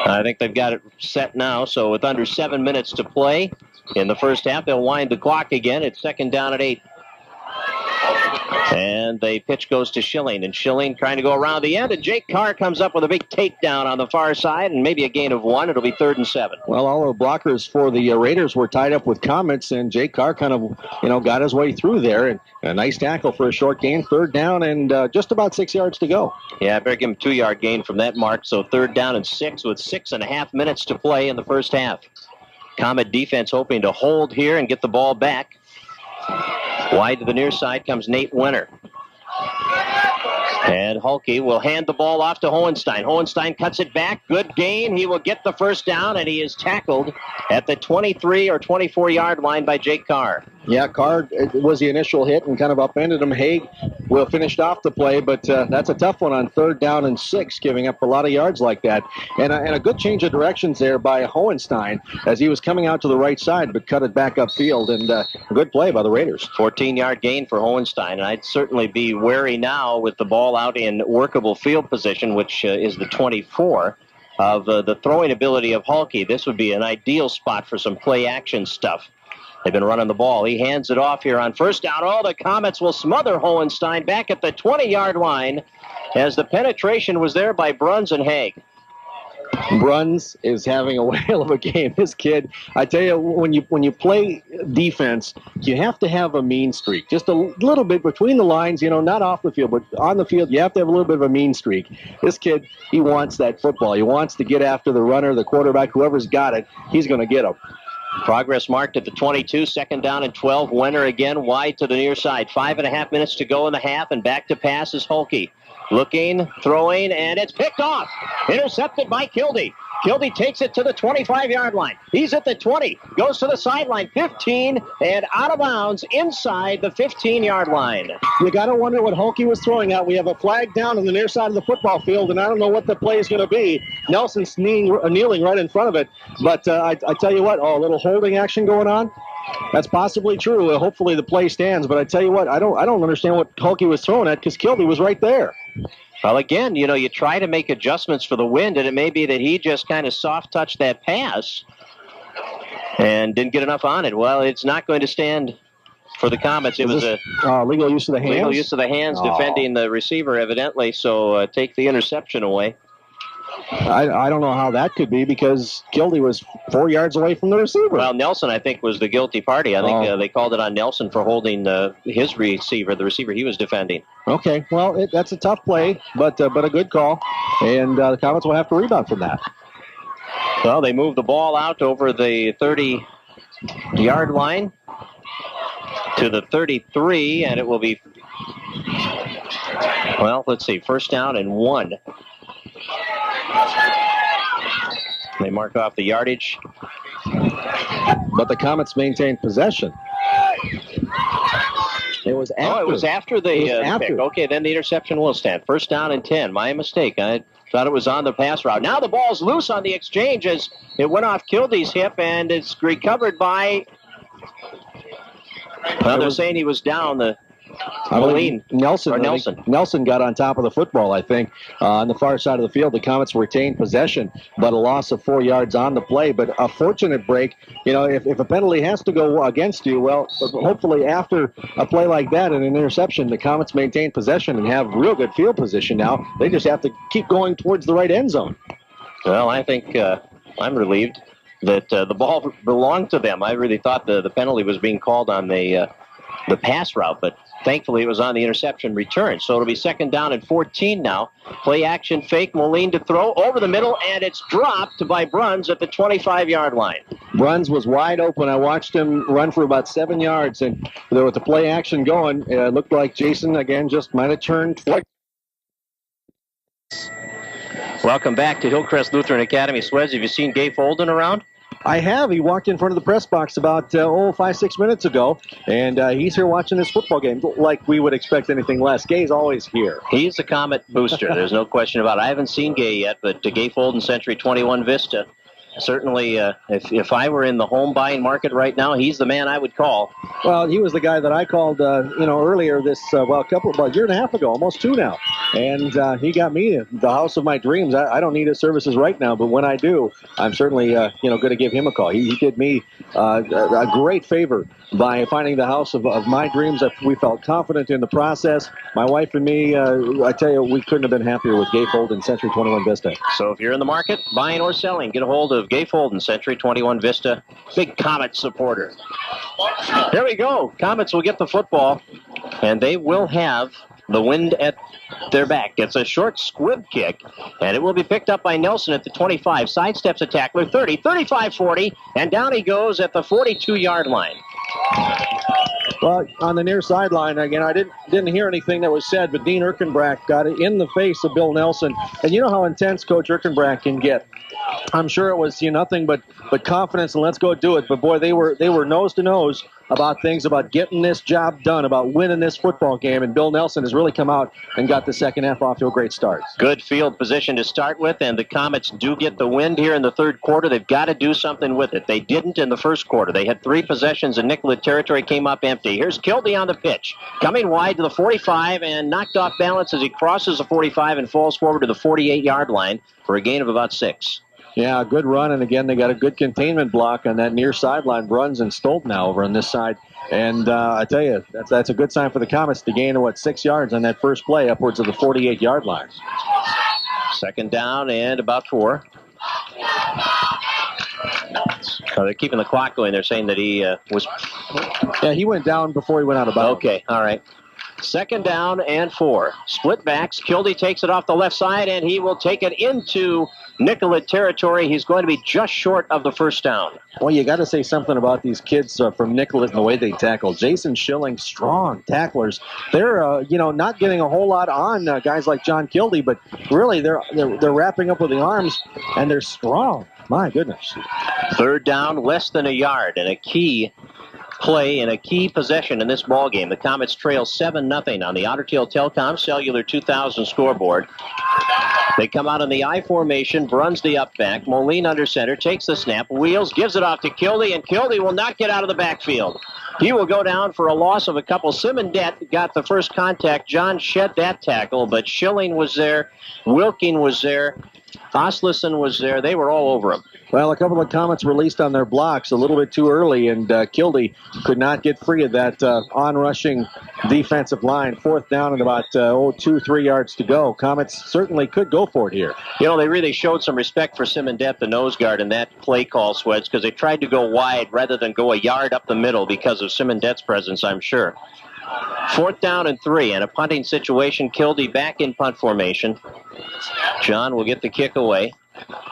I think they've got it set now, so with under 7 minutes to play in the first half, they'll wind the clock again. It's 2nd down at 8. And the pitch goes to Schilling, and Schilling trying to go around the end, and Jake Carr comes up with a big takedown on the far side, and maybe a gain of 1. It'll be 3rd and 7. Well, all the blockers for the Raiders were tied up with Comets, and Jake Carr kind of, got his way through there, and a nice tackle for a short gain. 3rd down and just about 6 yards to go. Yeah, I better give him a 2-yard gain from that mark, so 3rd down and 6 with 6.5 minutes to play in the first half. Comet defense hoping to hold here and get the ball back. Wide to the near side comes Nate Winter. And Hulke will hand the ball off to Hohenstein. Hohenstein cuts it back. Good gain. He will get the first down, and he is tackled at the 23 or 24-yard line by Jake Carr. Yeah, Carr was the initial hit and kind of upended him. Haig will finished off the play, but that's a tough one on 3rd down and 6, giving up a lot of yards like that. And a good change of directions there by Hohenstein as he was coming out to the right side, but cut it back upfield, and a good play by the Raiders. 14-yard gain for Hohenstein, and I'd certainly be wary now with the ball out in workable field position, which is the 24, of the throwing ability of Hulke. This would be an ideal spot for some play-action stuff. They've been running the ball. He hands it off here on 1st down. Oh, the Comets will smother Hohenstein back at the 20-yard line as the penetration was there by Bruns and Haig. Bruns is having a whale of a game. This kid, I tell you, when you play defense, you have to have a mean streak. Just a little bit between the lines, not off the field, but on the field, you have to have a little bit of a mean streak. This kid, he wants that football. He wants to get after the runner, the quarterback, whoever's got it, he's going to get him. Progress marked at the 22, 2nd down and 12. Winter again wide to the near side. 5.5 minutes to go in the half, and back to pass is Hulke. Looking, throwing, and it's picked off. Intercepted by Kildee. Kilby takes it to the 25-yard line. He's at the 20, goes to the sideline, 15, and out of bounds inside the 15-yard line. You got to wonder what Holke was throwing at. We have a flag down on the near side of the football field, and I don't know what the play is going to be. Nelson's kneeling right in front of it. But I tell you what, a little holding action going on. That's possibly true. Hopefully the play stands. But I tell you what, I don't understand what Holke was throwing at because Kilby was right there. Well, again, you try to make adjustments for the wind, and it may be that he just kind of soft-touched that pass and didn't get enough on it. Well, it's not going to stand for the Comets. It was a legal use of the hands? Legal use of the hands defending the receiver, evidently, so take the interception away. I don't know how that could be because Kilby was 4 yards away from the receiver. Well, Nelson, I think, was the guilty party. I think they called it on Nelson for holding his receiver, the receiver he was defending. Okay, well, that's a tough play, but a good call, and the Comets will have to rebound from that. Well, they move the ball out over the 30-yard line to the 33, and it will be, well, let's see, first down and 1. They mark off the yardage. But the Comets maintain possession. It was after the pick. Okay, then the interception will stand. First down and 10. My mistake. I thought it was on the pass route. Now the ball's loose on the exchange as it went off Kildy's hip, and it's recovered by... Well, they're saying he was down Nelson got on top of the football, I think, on the far side of the field. The Comets retained possession, but a loss of 4 yards on the play. But a fortunate break. If a penalty has to go against you, well, hopefully after a play like that and an interception, the Comets maintain possession and have real good field position now. They just have to keep going towards the right end zone. Well, I think I'm relieved that the ball belonged to them. I really thought the penalty was being called on the pass route, but thankfully it was on the interception return. So it'll be second down and 14 now. Play action fake, Moline to throw over the middle, and it's dropped by Bruns at the 25-yard line. Bruns was wide open. I watched him run for about 7 yards, and with the play action going, it looked like Jason, again, just might have turned twice. Welcome back to Hillcrest Lutheran Academy. Swez, have you seen Gay Folden around? I have. He walked in front of the press box about 5-6 minutes ago, and he's here watching this football game like we would expect anything less. Gay's always here. He's a Comet booster. There's no question about it. I haven't seen Gay yet, but Gay Folden, Century 21 Vista. Certainly, if I were in the home buying market right now, he's the man I would call. Well, he was the guy that I called, earlier this, about a year and a half ago, almost 2 now. And he got me the house of my dreams. I don't need his services right now, but when I do, I'm certainly, going to give him a call. He did me a great favor by finding the house of my dreams. We felt confident in the process. My wife and me, I tell you, we couldn't have been happier with Gay Folden, Century 21 Vista. So if you're in the market, buying or selling, get a hold of Gay Folden, Century 21 Vista, big Comet supporter. There we go. Comets will get the football, and they will have the wind at their back. It's a short squib kick, and it will be picked up by Nelson at the 25. Sidesteps a tackler, 30, 35, 40, and down he goes at the 42-yard line. Well, on the near sideline, again, I didn't hear anything that was said, but Dean Erkenbrack got it in the face of Bill Nelson. And you know how intense Coach Erkenbrack can get. I'm sure it was nothing but confidence and let's go do it. But boy, they were nose to nose about things, about getting this job done, about winning this football game. And Bill Nelson has really come out and got the second half off to a great start. Good field position to start with, and the Comets do get the wind here in the third quarter. They've got to do something with it. They didn't in the first quarter. They had 3 possessions in Nicollet territory, came up empty. Here's Kilby on the pitch, coming wide to the 45 and knocked off balance as he crosses the 45 and falls forward to the 48-yard line for a gain of about 6. Yeah, good run, and again, they got a good containment block on that near sideline. Bruns and Stolt now over on this side. And I tell you, that's a good sign for the Comets to gain, 6 yards on that first play, upwards of the 48-yard line. Second down and about 4. They're keeping the clock going. They're saying that he was... Yeah, he went down before he went out of bounds. Okay, all right. Second down and 4. Split backs. Kildee takes it off the left side, and he will take it into Nicollet territory. He's going to be just short of the first down. Well, you got to say something about these kids from Nicollet and the way they tackle. Jason Schilling, strong tacklers. They're, not getting a whole lot on guys like John Kildee, but really they're wrapping up with the arms, and they're strong. My goodness. Third down, less than a yard, and a key play and a key possession in this ball game. The Comets trail 7-0 on the Otter Tail Telecom Cellular 2000 scoreboard. They come out in the I formation. Bruns the up back. Moline under center. Takes the snap. Wheels. Gives it off to Kildee. And Kildee will not get out of the backfield. He will go down for a loss of a couple. Simondet got the first contact. John shed that tackle. But Schilling was there. Wilking was there. Oslison was there. They were all over him. Well, a couple of Comets released on their blocks a little bit too early, and Kildee could not get free of that on-rushing defensive line. Fourth down and about 2-3 yards to go. Comets certainly could go for it here. They really showed some respect for Simondet, the nose guard, in that play call, Sweds, because they tried to go wide rather than go a yard up the middle because of Simondet's presence, I'm sure. Fourth down and 3, and a punting situation. Kildee back in punt formation. John will get the kick away,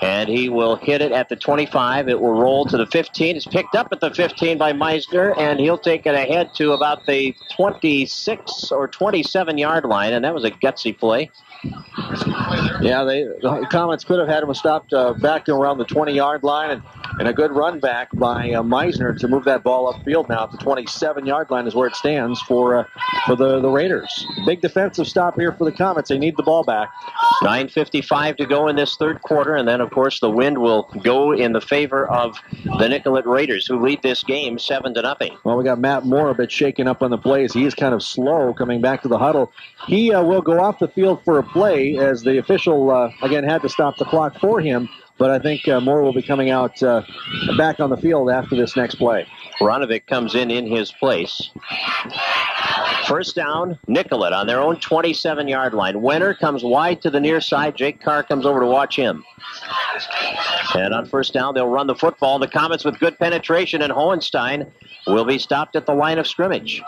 and he will hit it at the 25. It will roll to the 15. It's picked up at the 15 by Meisner, and he'll take it ahead to about the 26 or 27-yard line, and that was a gutsy play. Yeah, the Comets could have had him stopped back around the 20-yard line, and a good run back by Meisner to move that ball upfield now. At the 27-yard line is where it stands for the Raiders. Big defensive stop here for the Comets. They need the ball back. 9:55 to go in this third quarter, and then, of course, the wind will go in the favor of the Nicollet Raiders, who lead this game 7-0. Well, we got Matt Moore a bit shaken up on the plays. He is kind of slow coming back to the huddle. He will go off the field for a play as the official, again, had to stop the clock for him. But I think Moore will be coming out back on the field after this next play. Ronovic comes in his place. First down, Nicollet on their own 27-yard line. Wenner comes wide to the near side. Jake Carr comes over to watch him. And on first down, they'll run the football. The Comets with good penetration, and Hohenstein will be stopped at the line of scrimmage.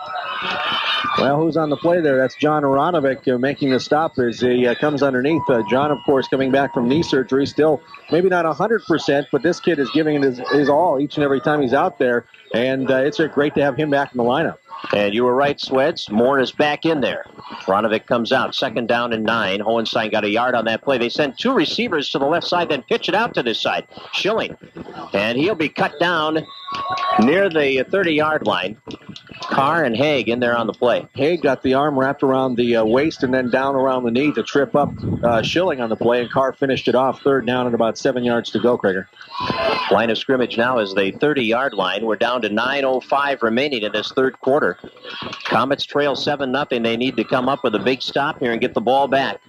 Well, who's on the play there? That's John Aronovic making the stop as he comes underneath. John, of course, coming back from knee surgery. Still maybe not 100%, but this kid is giving it his all each and every time he's out there. And it's great to have him back in the lineup. And you were right, Sweds. Moore is back in there. Ronovic comes out. Second down and 9. Hohenstein got a yard on that play. They send 2 receivers to the left side, then pitch it out to this side. Schilling. And he'll be cut down near the 30-yard line. Carr and Haig in there on the play. Haig got the arm wrapped around the waist and then down around the knee to trip up Schilling on the play, and Carr finished it off. Third down and about 7 yards to go, Krager. Line of scrimmage now is the 30-yard line. We're down to 9:05 remaining in this third quarter. Comets trail 7-0. They need to come up with a big stop here and get the ball back.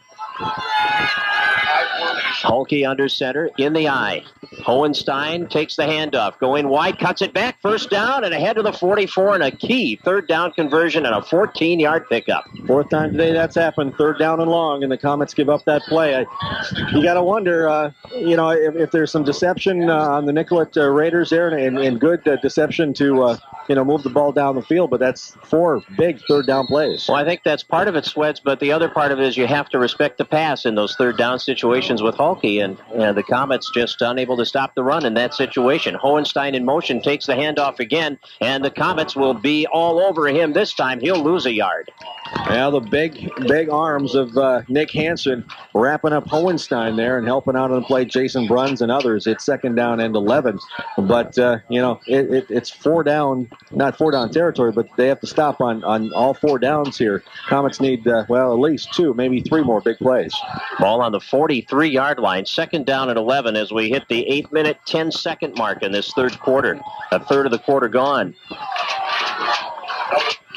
Hulke under center, in the eye. Hohenstein takes the handoff, going wide, cuts it back, first down, and ahead to the 44, and a key third down conversion and a 14-yard pickup. Fourth time today that's happened, third down and long, and the Comets give up that play. You got to wonder, if there's some deception on the Nicollet Raiders there, and good deception to, move the ball down the field, but that's 4 big third down plays. Well, I think that's part of it, Sweds, but the other part of it is you have to respect the pass in those third down situations with Hulke, and the Comets just unable to stop the run in that situation. Hohenstein in motion takes the handoff again, and the Comets will be all over him this time. He'll lose a yard. Well, the big arms of Nick Hansen wrapping up Hohenstein there and helping out on the play Jason Bruns and others. It's second down and 11. But, it's 4 down, not 4 down territory, but they have to stop on all 4 downs here. Comets need, at least 2, maybe 3 more big plays. Ball on the 43-yard line. Second down and 11 as we hit the 8-minute, 10-second mark in this third quarter. A third of the quarter gone.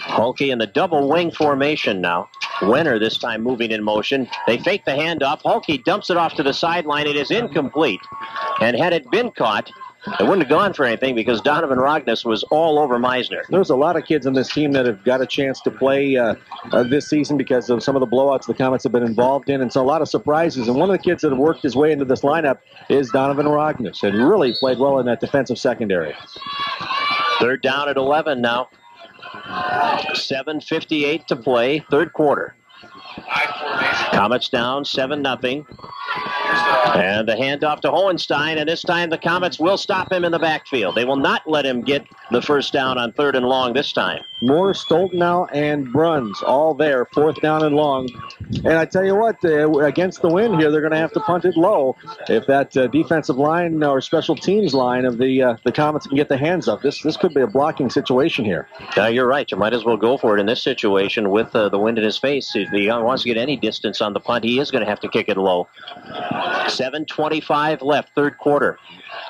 Hulke in the double wing formation now. Wenner this time moving in motion. They fake the handoff. Hulke dumps it off to the sideline. It is incomplete. And had it been caught, it wouldn't have gone for anything because Donovan Rognus was all over Meisner. There's a lot of kids on this team that have got a chance to play this season because of some of the blowouts the Comets have been involved in, and so a lot of surprises. And one of the kids that have worked his way into this lineup is Donovan Rognus, and really played well in that defensive secondary. Third down at 11 now. 7:58 to play, third quarter. Comets down 7-0. And the handoff to Hohenstein, and this time the Comets will stop him in the backfield. They will not let him get the first down on 3rd and long this time. Moore, Stoltenau, and Bruns all there, 4th down and long. And I tell you what, against the wind here, they're going to have to punt it low if that defensive line or special teams line of the Comets can get the hands up. This could be a blocking situation here. You're right. You might as well go for it in this situation with the wind in his face. If he wants to get any distance on the punt, he is going to have to kick it low. 7:25 left, third quarter.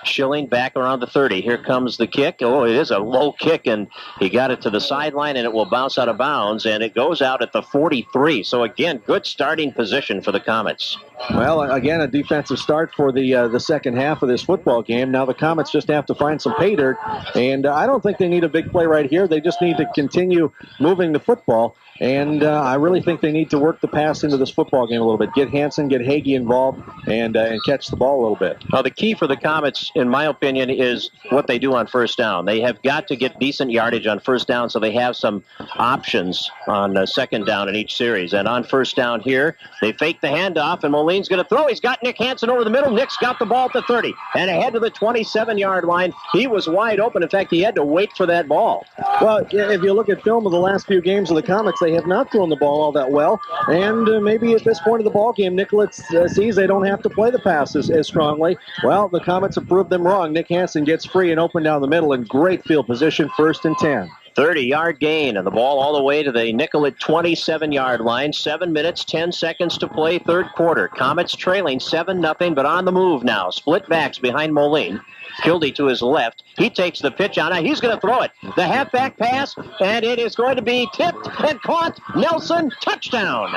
Schilling back around the 30. Here comes the kick. Oh, it is a low kick, and he got it to the sideline, and it will bounce out of bounds, and it goes out at the 43. So, again, good starting position for the Comets. Well, again, a defensive start for the second half of this football game. Now the Comets just have to find some pay dirt, and I don't think they need a big play right here. They just need to continue moving the football, and I really think they need to work the pass into this football game a little bit. Get Hansen, get Hagee involved, and catch the ball a little bit. Well, the key for the Comets, in my opinion, is what they do on first down. They have got to get decent yardage on first down so they have some options on second down in each series. And on first down here, they fake the handoff, and Moline's going to throw. He's got Nick Hansen over the middle. Nick's got the ball at the 30 and ahead to the 27-yard line. He was wide open. In fact, he had to wait for that ball. Well, if you look at film of the last few games of the Comets, they have not thrown the ball all that well. And maybe at this point of the ball game, Nicollet sees they don't have to play the pass as strongly. Well, the Comets have proved them wrong. Nick Hansen gets free and open down the middle in great field position, 1st and 10. 30-yard gain, and the ball all the way to the Nicollet 27-yard line. 7 minutes, 10 seconds to play, third quarter. Comets trailing 7-0, but on the move now. Split backs behind Moline. Kildy to his left. He takes the pitch on it. He's going to throw it. The halfback pass, and it is going to be tipped and caught. Nelson, touchdown.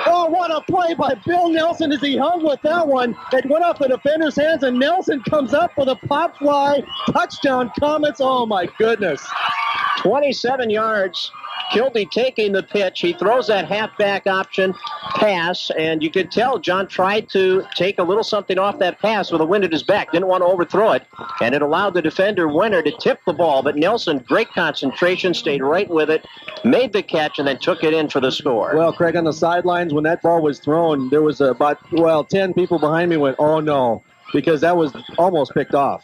Oh, what a play by Bill Nelson as he hung with that one. It went off the defender's hands, and Nelson comes up with a pop fly. Touchdown, Comets. Oh, my goodness. 27 yards. Kildy taking the pitch. He throws that halfback option pass, and you could tell John tried to take a little something off that pass with the wind at his back. Didn't want to overthrow it, and it allowed the defender Winter to tip the ball. But Nelson, great concentration, stayed right with it, made the catch, and then took it in for the score. Well, Craig, on the sidelines, when that ball was thrown, there was about 10 people behind me went, oh, no, because that was almost picked off.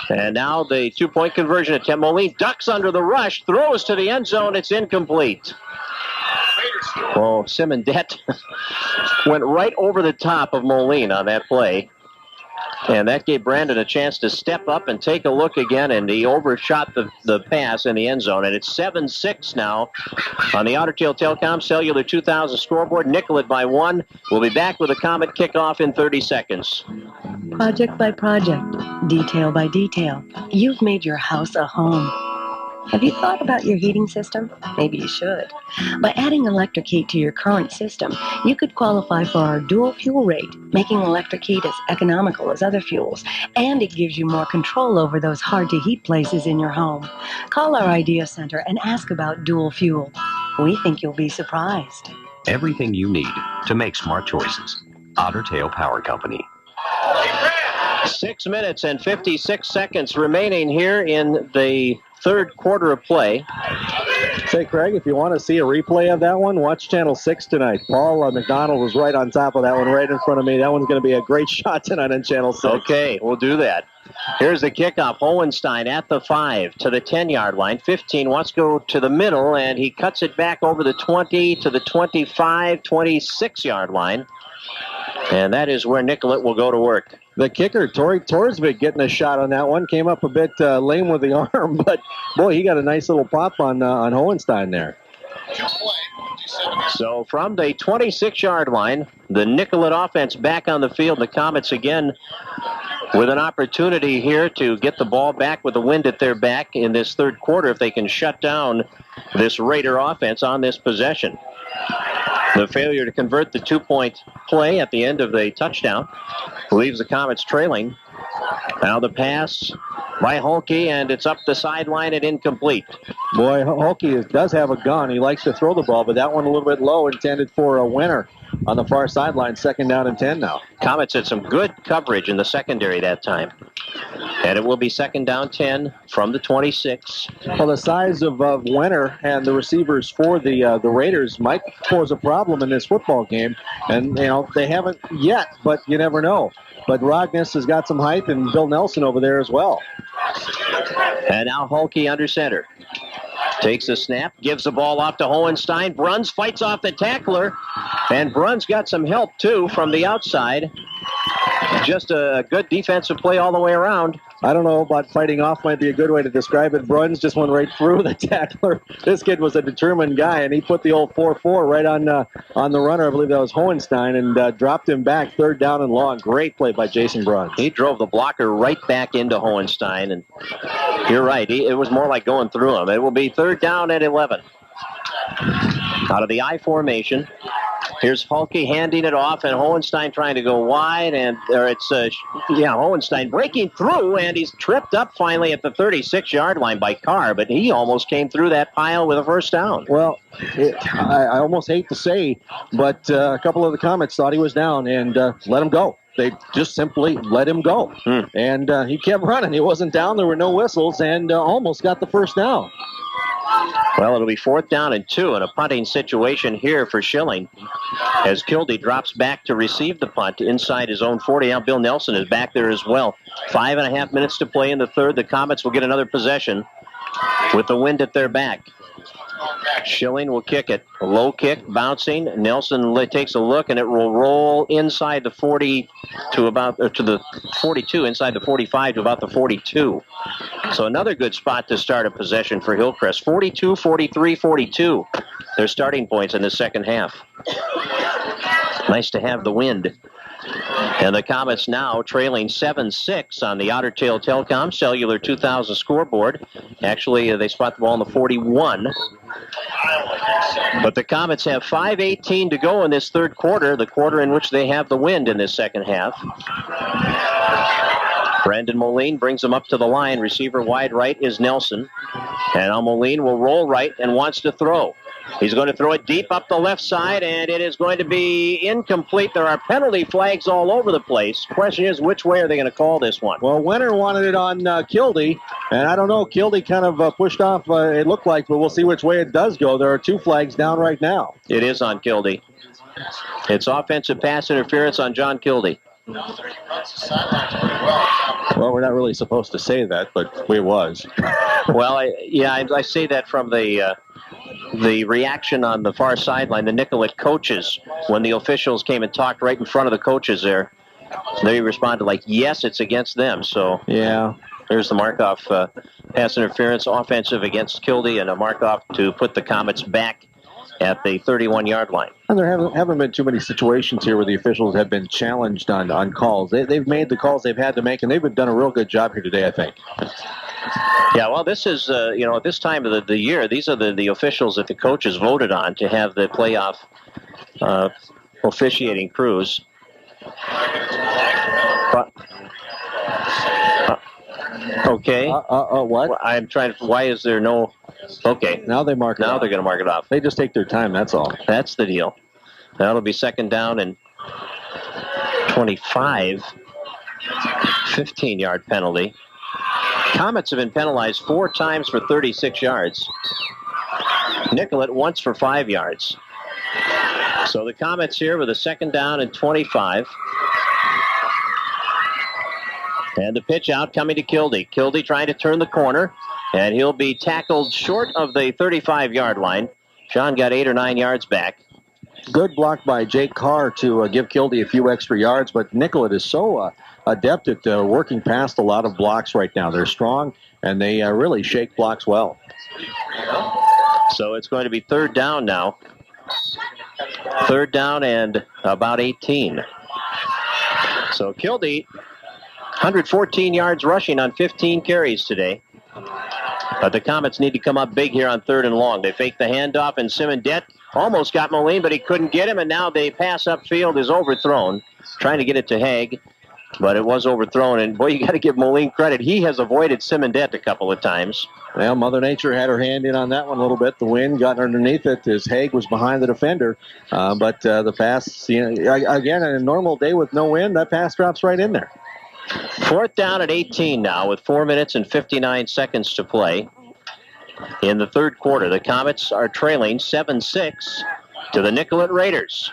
And now the two-point conversion attempt. Moline ducks under the rush, throws to the end zone. It's incomplete. Oh, Simondet went right over the top of Moline on that play. And that gave Brandon a chance to step up and take a look again, and he overshot the pass in the end zone. And it's 7-6 now on the Otter Tail Telecom Cellular 2000 scoreboard. Nicollet by 1. We'll be back with a Comet kickoff in 30 seconds. Project by project, detail by detail, you've made your house a home. Have you thought about your heating system? Maybe you should. By adding electric heat to your current system, you could qualify for our dual fuel rate, making electric heat as economical as other fuels, and it gives you more control over those hard-to-heat places in your home. Call our Idea Center and ask about dual fuel. We think you'll be surprised. Everything you need to make smart choices. Otter Tail Power Company. 6 minutes and 56 seconds remaining here in the third quarter of play. Say, Craig, if you want to see a replay of that one, watch Channel 6 tonight. Paul McDonald was right on top of that one, right in front of me. That one's going to be a great shot tonight on Channel 6. Okay, we'll do that. Here's the kickoff. Hohenstein at the 5 to the 10-yard line. 15 wants to go to the middle, and he cuts it back over the 20 to the 25, 26-yard line. And that is where Nicollet will go to work. The kicker, Tori Torsvik, getting a shot on that one. Came up a bit lame with the arm, but, boy, he got a nice little pop on Hohenstein there. So from the 26-yard line, the Nicollet offense back on the field. The Comets again with an opportunity here to get the ball back with the wind at their back in this third quarter if they can shut down this Raider offense on this possession. The failure to convert the two-point play at the end of the touchdown leaves the Comets trailing. Now the pass by Holke, and it's up the sideline and incomplete. Boy, Holke does have a gun. He likes to throw the ball, but that one a little bit low, intended for a winner on the far sideline. 2nd down and 10 now. Comets had some good coverage in the secondary that time. And it will be second down 10 from the 26. Well, the size of Wenner and the receivers for the Raiders might pose a problem in this football game. And, they haven't yet, but you never know. But Rogness has got some height, and Bill Nelson over there as well. And now Hulke under center. Takes the snap, gives the ball off to Hohenstein. Bruns fights off the tackler, and Bruns got some help, too, from the outside. Just a good defensive play all the way around. I don't know about fighting off might be a good way to describe it. Bruns just went right through the tackler. This kid was a determined guy, and he put the old 4-4 right on the runner. I believe that was Hohenstein, and dropped him back, third down and long. Great play by Jason Bruns. He drove the blocker right back into Hohenstein, and you're right. It was more like going through him. It will be third down at 11. Out of the I formation. Here's Hulke handing it off, and Hohenstein trying to go wide, and Hohenstein breaking through, and he's tripped up finally at the 36-yard line by Carr, but he almost came through that pile with a first down. Well, I almost hate to say, but a couple of the Comets thought he was down and let him go. They just simply let him go. And he kept running. He wasn't down. There were no whistles, and almost got the first down. Well, it'll be fourth down and 2 in a punting situation here for Schilling as Kildee drops back to receive the punt inside his own 40. Now Bill Nelson is back there as well. 5.5 minutes to play in the third. The Comets will get another possession with the wind at their back. Schilling will kick it. A low kick, bouncing. Nelson takes a look, and it will roll inside the 40 to the 42, inside the 45 to about the 42. So another good spot to start a possession for Hillcrest. 42, 43, 42. Their starting points in the second half. Nice to have the wind. And the Comets now trailing 7-6 on the Otter Tail Telecom Cellular 2000 scoreboard. Actually, they spot the ball in the 41. But the Comets have 5:18 to go in this third quarter, the quarter in which they have the wind in this second half. Brandon Moline brings them up to the line. Receiver wide right is Nelson. And now Moline will roll right and wants to throw. He's going to throw it deep up the left side, and it is going to be incomplete. There are penalty flags all over the place. Question is, which way are they going to call this one? Well, Wenner wanted it on Kildee, and I don't know. Kildee kind of pushed off, it looked like, but we'll see which way it does go. There are 2 flags down right now. It is on Kildee. It's offensive pass interference on John Kildee. Well, we're not really supposed to say that, but it was. Well, I say that from the reaction on the far sideline, the Nicollet coaches, when the officials came and talked right in front of the coaches there, they responded like, yes, it's against them. So yeah, there's the mark-off pass interference, offensive against Kildee, and a mark-off to put the Comets back at the 31-yard line. And there haven't been too many situations here where the officials have been challenged on calls. They've made the calls they've had to make, and they've done a real good job here today, I think. Yeah, well, this is, at this time of the year, these are the officials that the coaches voted on to have the playoff officiating crews. Okay. What? I'm trying to, why is there no, okay. Now they mark it off. Now they're going to mark it off. They just take their time, that's all. That's the deal. Now it'll be second down and 25, 15-yard penalty. Comets have been penalized 4 times for 36 yards. Nicollet once for 5 yards. So the Comets here with a second down and 25. And the pitch out coming to Kildee. Kildee trying to turn the corner, and he'll be tackled short of the 35-yard line. John got 8 or 9 yards back. Good block by Jake Carr to give Kildee a few extra yards, but Nicollet is so adept at working past a lot of blocks right now. They're strong, and they really shake blocks well. So it's going to be third down now. Third down and about 18. So Kildee, 114 yards rushing on 15 carries today. But the Comets need to come up big here on third and long. They fake the handoff, and Simondet almost got Moline, but he couldn't get him, and now the pass upfield is overthrown. Trying to get it to Haig, but it was overthrown, and boy, you got to give Moline credit. He has avoided Simondet a couple of times. Well, Mother Nature had her hand in on that one a little bit. The wind got underneath it as Haig was behind the defender, but the pass, again, on a normal day with no wind, that pass drops right in there. 4th down at 18 now with 4 minutes and 59 seconds to play in the third quarter. The Comets are trailing 7-6 to the Nicollet Raiders.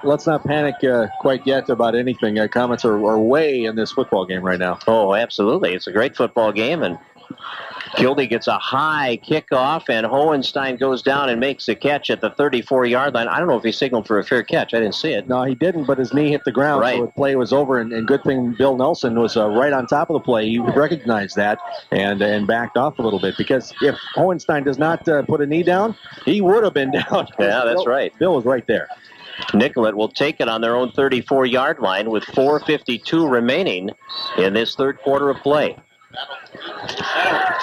Let's not panic quite yet about anything. Comets are way in this football game right now. Oh, absolutely. It's a great football game, and Kildee gets a high kickoff, and Hohenstein goes down and makes a catch at the 34-yard line. I don't know if he signaled for a fair catch. I didn't see it. No, he didn't, but his knee hit the ground, right. So the play was over, and good thing Bill Nelson was right on top of the play. He recognized that and backed off a little bit, because if Hohenstein does not put a knee down, he would have been down. Yeah, that's right. Bill was right there. Nicollet will take it on their own 34-yard line with 4:52 remaining in this third quarter of play.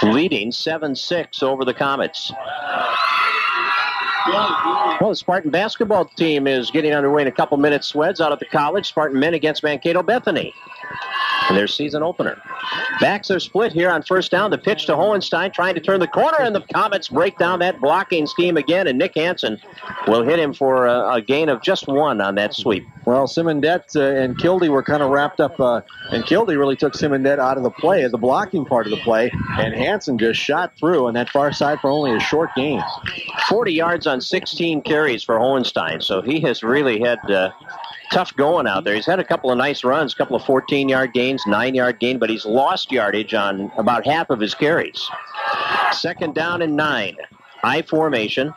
Leading 7-6 over the Comets. Well, the Spartan basketball team is getting underway in a couple minutes. Sweds out at the college. Spartan men against Mankato Bethany in their season opener. Backs are split here on first down. The pitch to Hohenstein, trying to turn the corner, and the Comets break down that blocking scheme again, and Nick Hansen will hit him for a gain of just 1 on that sweep. Well, Simondet and Kildee were kind of wrapped up, and Kildee really took Simondet out of the play, the blocking part of the play, and Hansen just shot through on that far side for only a short gain. 40 yards on 16 carries for Hohenstein, so he has really had tough going out there. He's had a couple of nice runs, a couple of 14-yard gains, 9-yard gain, but he's lost yardage on about half of his carries. 2nd down and 9. I formation.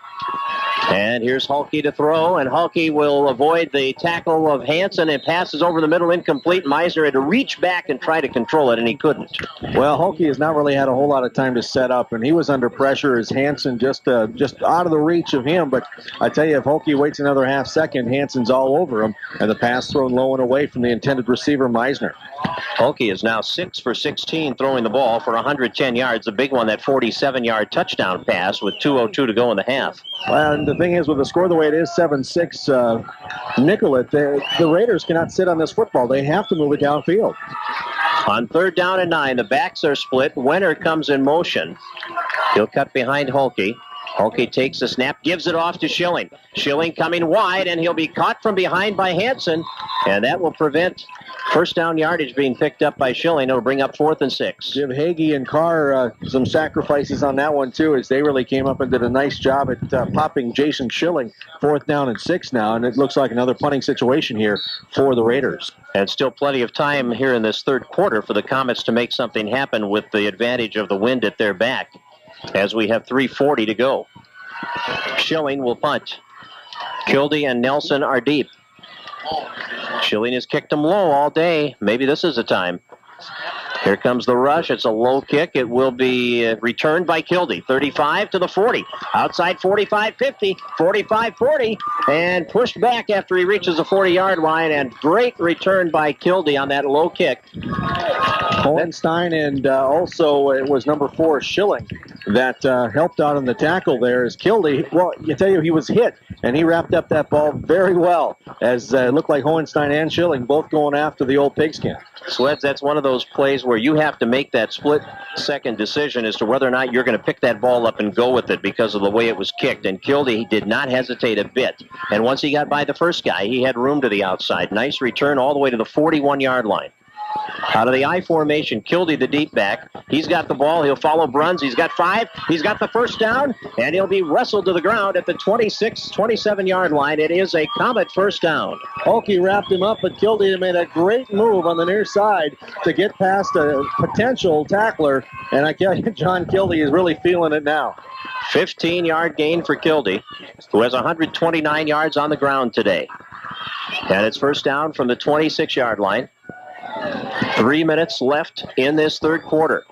And here's Hulke to throw, and Hulke will avoid the tackle of Hansen and passes over the middle, incomplete. Meisner had to reach back and try to control it, and he couldn't. Well, Hulke has not really had a whole lot of time to set up, and he was under pressure as Hansen just out of the reach of him. But I tell you, if Hulke waits another half second, Hansen's all over him, and the pass thrown low and away from the intended receiver, Meisner. Hulke is now 6 for 16 throwing the ball for 110 yards. The big one, that 47-yard touchdown pass with 2:02 to go in the half. Well, and the thing is, with the score the way it is, 7-6, Nicollet, the Raiders cannot sit on this football. They have to move it downfield. On 3rd down and 9, the backs are split. Wenner comes in motion. He'll cut behind Hulke. Hulke takes the snap, gives it off to Schilling. Schilling coming wide, and he'll be caught from behind by Hansen, and that will prevent first down yardage being picked up by Schilling. It'll bring up 4th and 6. Give Hagee and Carr some sacrifices on that one, too, as they really came up and did a nice job at popping Jason Schilling. 4th down and 6 now, and it looks like another punting situation here for the Raiders. And still plenty of time here in this third quarter for the Comets to make something happen with the advantage of the wind at their back, as we have 3:40 to go. Schilling will punt. Kildee and Nelson are deep. Schilling has kicked them low all day. Maybe this is the time. Here comes the rush. It's a low kick. It will be returned by Kildee. 35 to the 40. Outside 45-50, 45-40, and pushed back after he reaches the 40-yard line, and great return by Kildee on that low kick. Hohenstein and also it was number 4, Schilling, that helped out on the tackle there as Kildee. Well, I tell you, he was hit, and he wrapped up that ball very well, as it looked like Hohenstein and Schilling both going after the old pigskin. Sweds, that's one of those plays where you have to make that split-second decision as to whether or not you're going to pick that ball up and go with it because of the way it was kicked. And Kildee did not hesitate a bit. And once he got by the first guy, he had room to the outside. Nice return all the way to the 41-yard line. Out of the I formation, Kildee, the deep back. He's got the ball. He'll follow Bruns. He's got 5. He's got the first down, and he'll be wrestled to the ground at the 26, 27-yard line. It is a Comet first down. Hulke wrapped him up, but Kildee made a great move on the near side to get past a potential tackler, and I tell you, John Kildee is really feeling it now. 15-yard gain for Kildee, who has 129 yards on the ground today. And it's first down from the 26-yard line. 3 minutes left in this third quarter.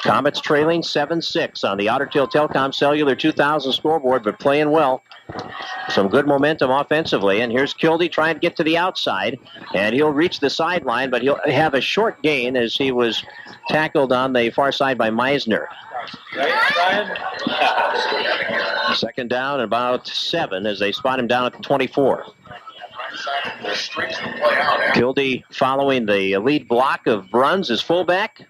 Comets trailing 7-6 on the Otter Tail Telecom Cellular 2000 scoreboard, but playing well. Some good momentum offensively. And here's Kildee trying to get to the outside, and he'll reach the sideline, but he'll have a short gain as he was tackled on the far side by Meisner. 2nd down, about 7 as they spot him down at the 24. Kildee following the lead block of Bruns as fullback.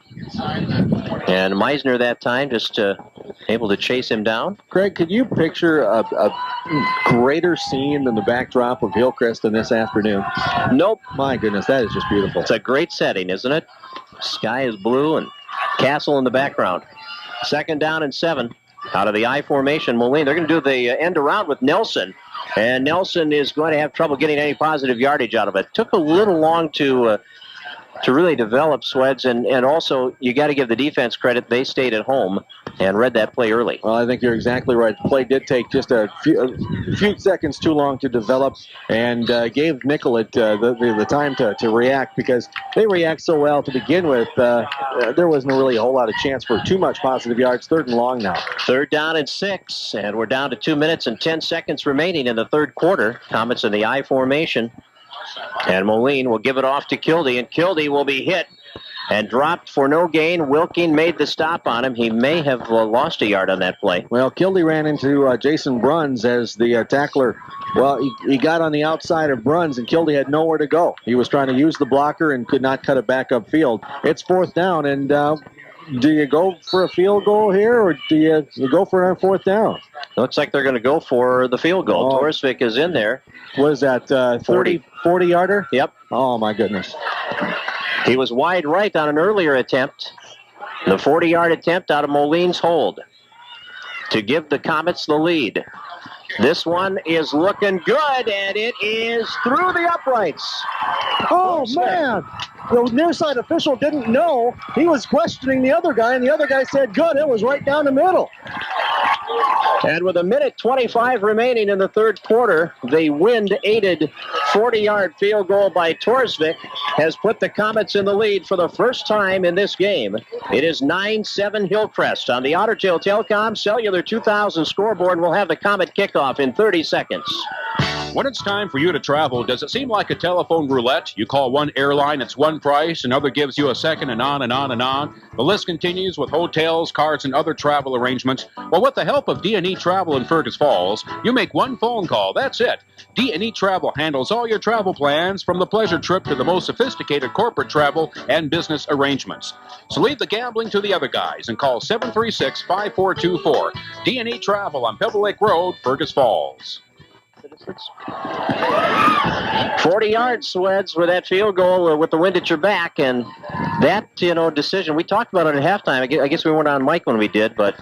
And Meisner that time just able to chase him down. Craig, could you picture a greater scene than the backdrop of Hillcrest in this afternoon? Nope. My goodness, that is just beautiful. It's a great setting, isn't it? Sky is blue and castle in the background. 2nd down and 7. Out of the I formation, Moline. They're going to do the end around with Nelson. And Nelson is going to have trouble getting any positive yardage out of it. Took a little long to really develop, Sweds, and also you got to give the defense credit. They stayed at home and read that play early. Well, I think you're exactly right. The play did take just a few seconds too long to develop, and gave Nicollet the time to react, because they react so well to begin with. There wasn't really a whole lot of chance for too much positive yards. 3rd and long now. 3rd down and 6, and we're down to 2 minutes and 10 seconds remaining in the 3rd quarter. Comets in the I formation. And Moline will give it off to Kildee, and Kildee will be hit and dropped for no gain. Wilking made the stop on him. He may have lost a yard on that play. Well, Kildee ran into Jason Bruns as the tackler. Well, he got on the outside of Bruns, and Kildee had nowhere to go. He was trying to use the blocker and could not cut it back upfield. It's 4th down, and do you go for a field goal here, or do you go for another 4th down? Looks like they're going to go for the field goal. Torsvik is in there. What is that, 40-yarder? Yep. Oh, my goodness. He was wide right on an earlier attempt. The 40-yard attempt out of Moline's hold to give the Comets the lead. This one is looking good, and it is through the uprights. Oh, man. The near side official didn't know. He was questioning the other guy, and the other guy said, good, it was right down the middle. And with 1:25 remaining in the 3rd quarter, the wind-aided 40-yard field goal by Torsvik has put the Comets in the lead for the first time in this game. It is 9-7 Hillcrest on the Otter Tail Telecom Cellular 2000 scoreboard. We'll have the Comet kickoff in 30 seconds. When it's time for you to travel, does it seem like a telephone roulette? You call one airline, it's one price, another gives you a second, and on and on and on. The list continues with hotels, cars, and other travel arrangements. Well, with the help of D&E Travel in Fergus Falls, you make one phone call. That's it. D&E Travel handles all your travel plans, from the pleasure trip to the most sophisticated corporate travel and business arrangements. So leave the gambling to the other guys and call 736-5424. D&E Travel on Pebble Lake Road, Fergus Falls. 40 yards, Sweds, with that field goal with the wind at your back. And that, decision, we talked about it at halftime. I guess we weren't on mic when we did, but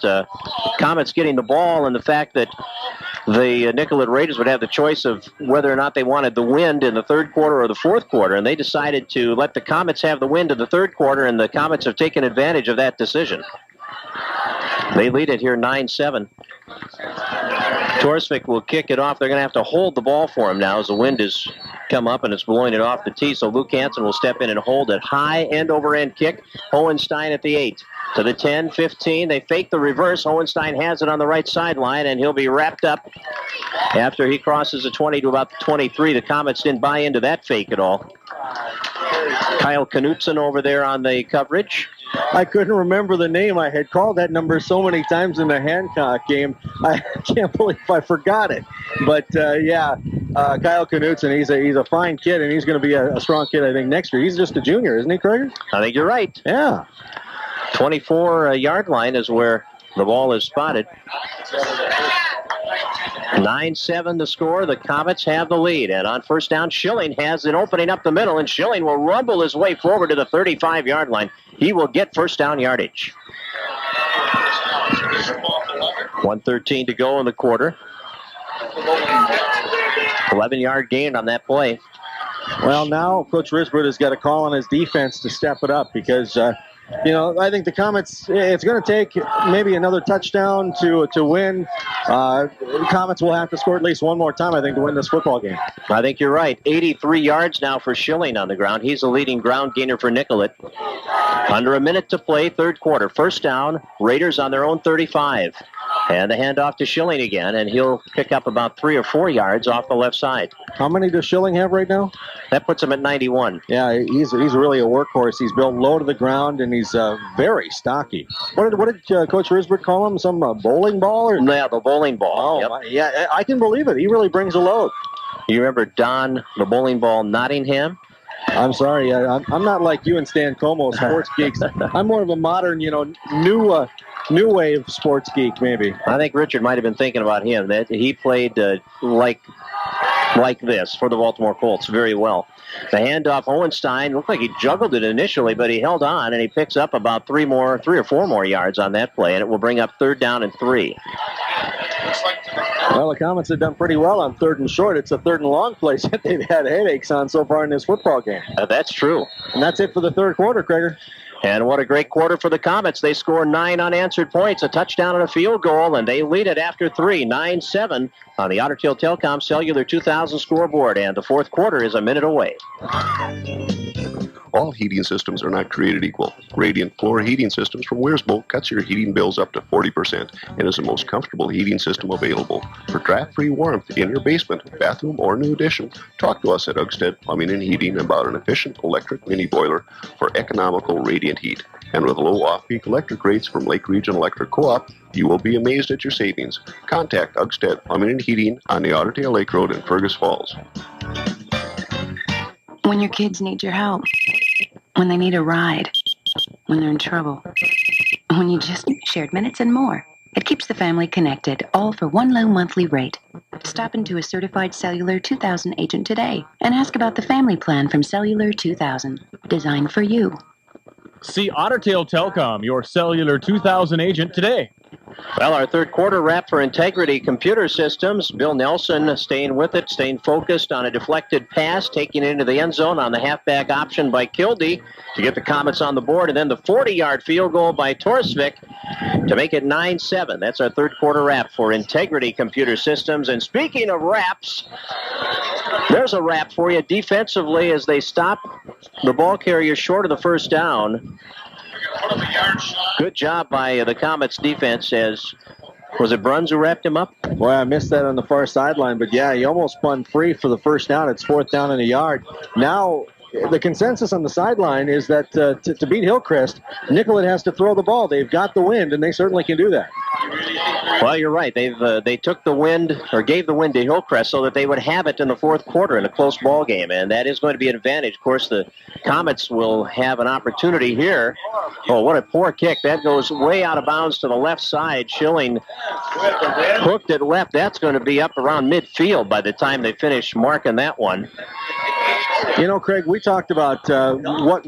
Comets getting the ball, and the fact that the Nicollet Raiders would have the choice of whether or not they wanted the wind in the 3rd quarter or the 4th quarter, and they decided to let the Comets have the wind in the 3rd quarter, and the Comets have taken advantage of that decision. They lead it here 9-7. Torsvik will kick it off. They're going to have to hold the ball for him now as the wind has come up and it's blowing it off the tee. So Luke Hansen will step in and hold it. High end-over-end kick. Hohenstein at the 8. To the 10, 15. They fake the reverse. Hohenstein has it on the right sideline, and he'll be wrapped up after he crosses the 20 to about the 23. The Comets didn't buy into that fake at all. Kyle Knutson over there on the coverage. I couldn't remember the name. I had called that number so many times in the Hancock game. I can't believe I forgot it. But, Kyle Knutson, he's a fine kid, and he's going to be a strong kid, I think, next year. He's just a junior, isn't he, Craig? I think you're right. Yeah. 24-yard line is where the ball is spotted. 9-7 the score. The Comets have the lead. And on first down, Schilling has an opening up the middle, and Schilling will rumble his way forward to the 35-yard line. He will get first down yardage. 1:13 to go in the quarter. 11-yard gain on that play. Well, now Coach Risbert has got a call on his defense to step it up because, I think the Comets, it's going to take maybe another touchdown to win. Comets will have to score at least one more time, I think, to win this football game. I think you're right. 83 yards now for Schilling on the ground. He's the leading ground gainer for Nicollet. Under a minute to play, 3rd quarter. First down, Raiders on their own 35. And the handoff to Schilling again, and he'll pick up about 3 or 4 yards off the left side. How many does Schilling have right now? That puts him at 91. Yeah, he's really a workhorse. He's built low to the ground, and he's very stocky. What did Coach Risbert call him? Some bowling ball? Or? Yeah, the bowling ball. Oh, yep. Yeah, I can believe it. He really brings a load. You remember Don, the bowling ball, Nottingham? I'm sorry. I'm not like you and Stan Como, sports geeks. I'm more of a modern, new wave sports geek, maybe. I think Richard might have been thinking about him, that he played like this for the Baltimore Colts very well. The handoff, Hohenstein, looked like he juggled it initially, but he held on, and he picks up about 3 or 4 more yards on that play, and it will bring up 3rd down and 3. Well, the Comets have done pretty well on 3rd and short. It's a 3rd and long place that they've had headaches on so far in this football game. That's true. And that's it for the 3rd quarter, Krager. And what a great quarter for the Comets. They score 9 unanswered points, a touchdown and a field goal, and they lead it after 3, 9-7 on the Otter Tail Telecom Cellular 2000 scoreboard, and the 4th quarter is a minute away. All heating systems are not created equal. Radiant Floor Heating Systems from Wearsbo cuts your heating bills up to 40% and is the most comfortable heating system available. For draft-free warmth in your basement, bathroom, or new addition, talk to us at Ugstead Plumbing and Heating about an efficient electric mini boiler for economical radiant heat. And with low off-peak electric rates from Lake Region Electric Co-op, you will be amazed at your savings. Contact Ugstead Plumbing and Heating on the Otter Tail Lake Road in Fergus Falls. When your kids need your help, when they need a ride, when they're in trouble, when you just shared minutes and more. It keeps the family connected, all for one low monthly rate. Stop into a certified Cellular 2000 agent today and ask about the family plan from Cellular 2000, designed for you. See Otter Tail Telecom, your Cellular 2000 agent today. Well, our 3rd quarter wrap for Integrity Computer Systems. Bill Nelson staying with it, staying focused on a deflected pass, taking it into the end zone on the halfback option by Kildee to get the Comets on the board, and then the 40-yard field goal by Torsvik to make it 9-7. That's our 3rd quarter wrap for Integrity Computer Systems. And speaking of wraps, there's a wrap for you defensively as they stop the ball carrier short of the 1st down. Good job by the Comets defense. Was it Bruns who wrapped him up? Boy, I missed that on the far sideline, but yeah, he almost spun free for the 1st down. It's 4th down and a yard. Now, the consensus on the sideline is that to beat Hillcrest, Nicollet has to throw the ball. They've got the wind, and they certainly can do that. Well, you're right. They took the wind, or gave the wind to Hillcrest so that they would have it in the 4th quarter in a close ball game, and that is going to be an advantage. Of course, the Comets will have an opportunity here. Oh, what a poor kick. That goes way out of bounds to the left side. Schilling hooked it left. That's going to be up around midfield by the time they finish marking that one. You know, Craig, we talked about what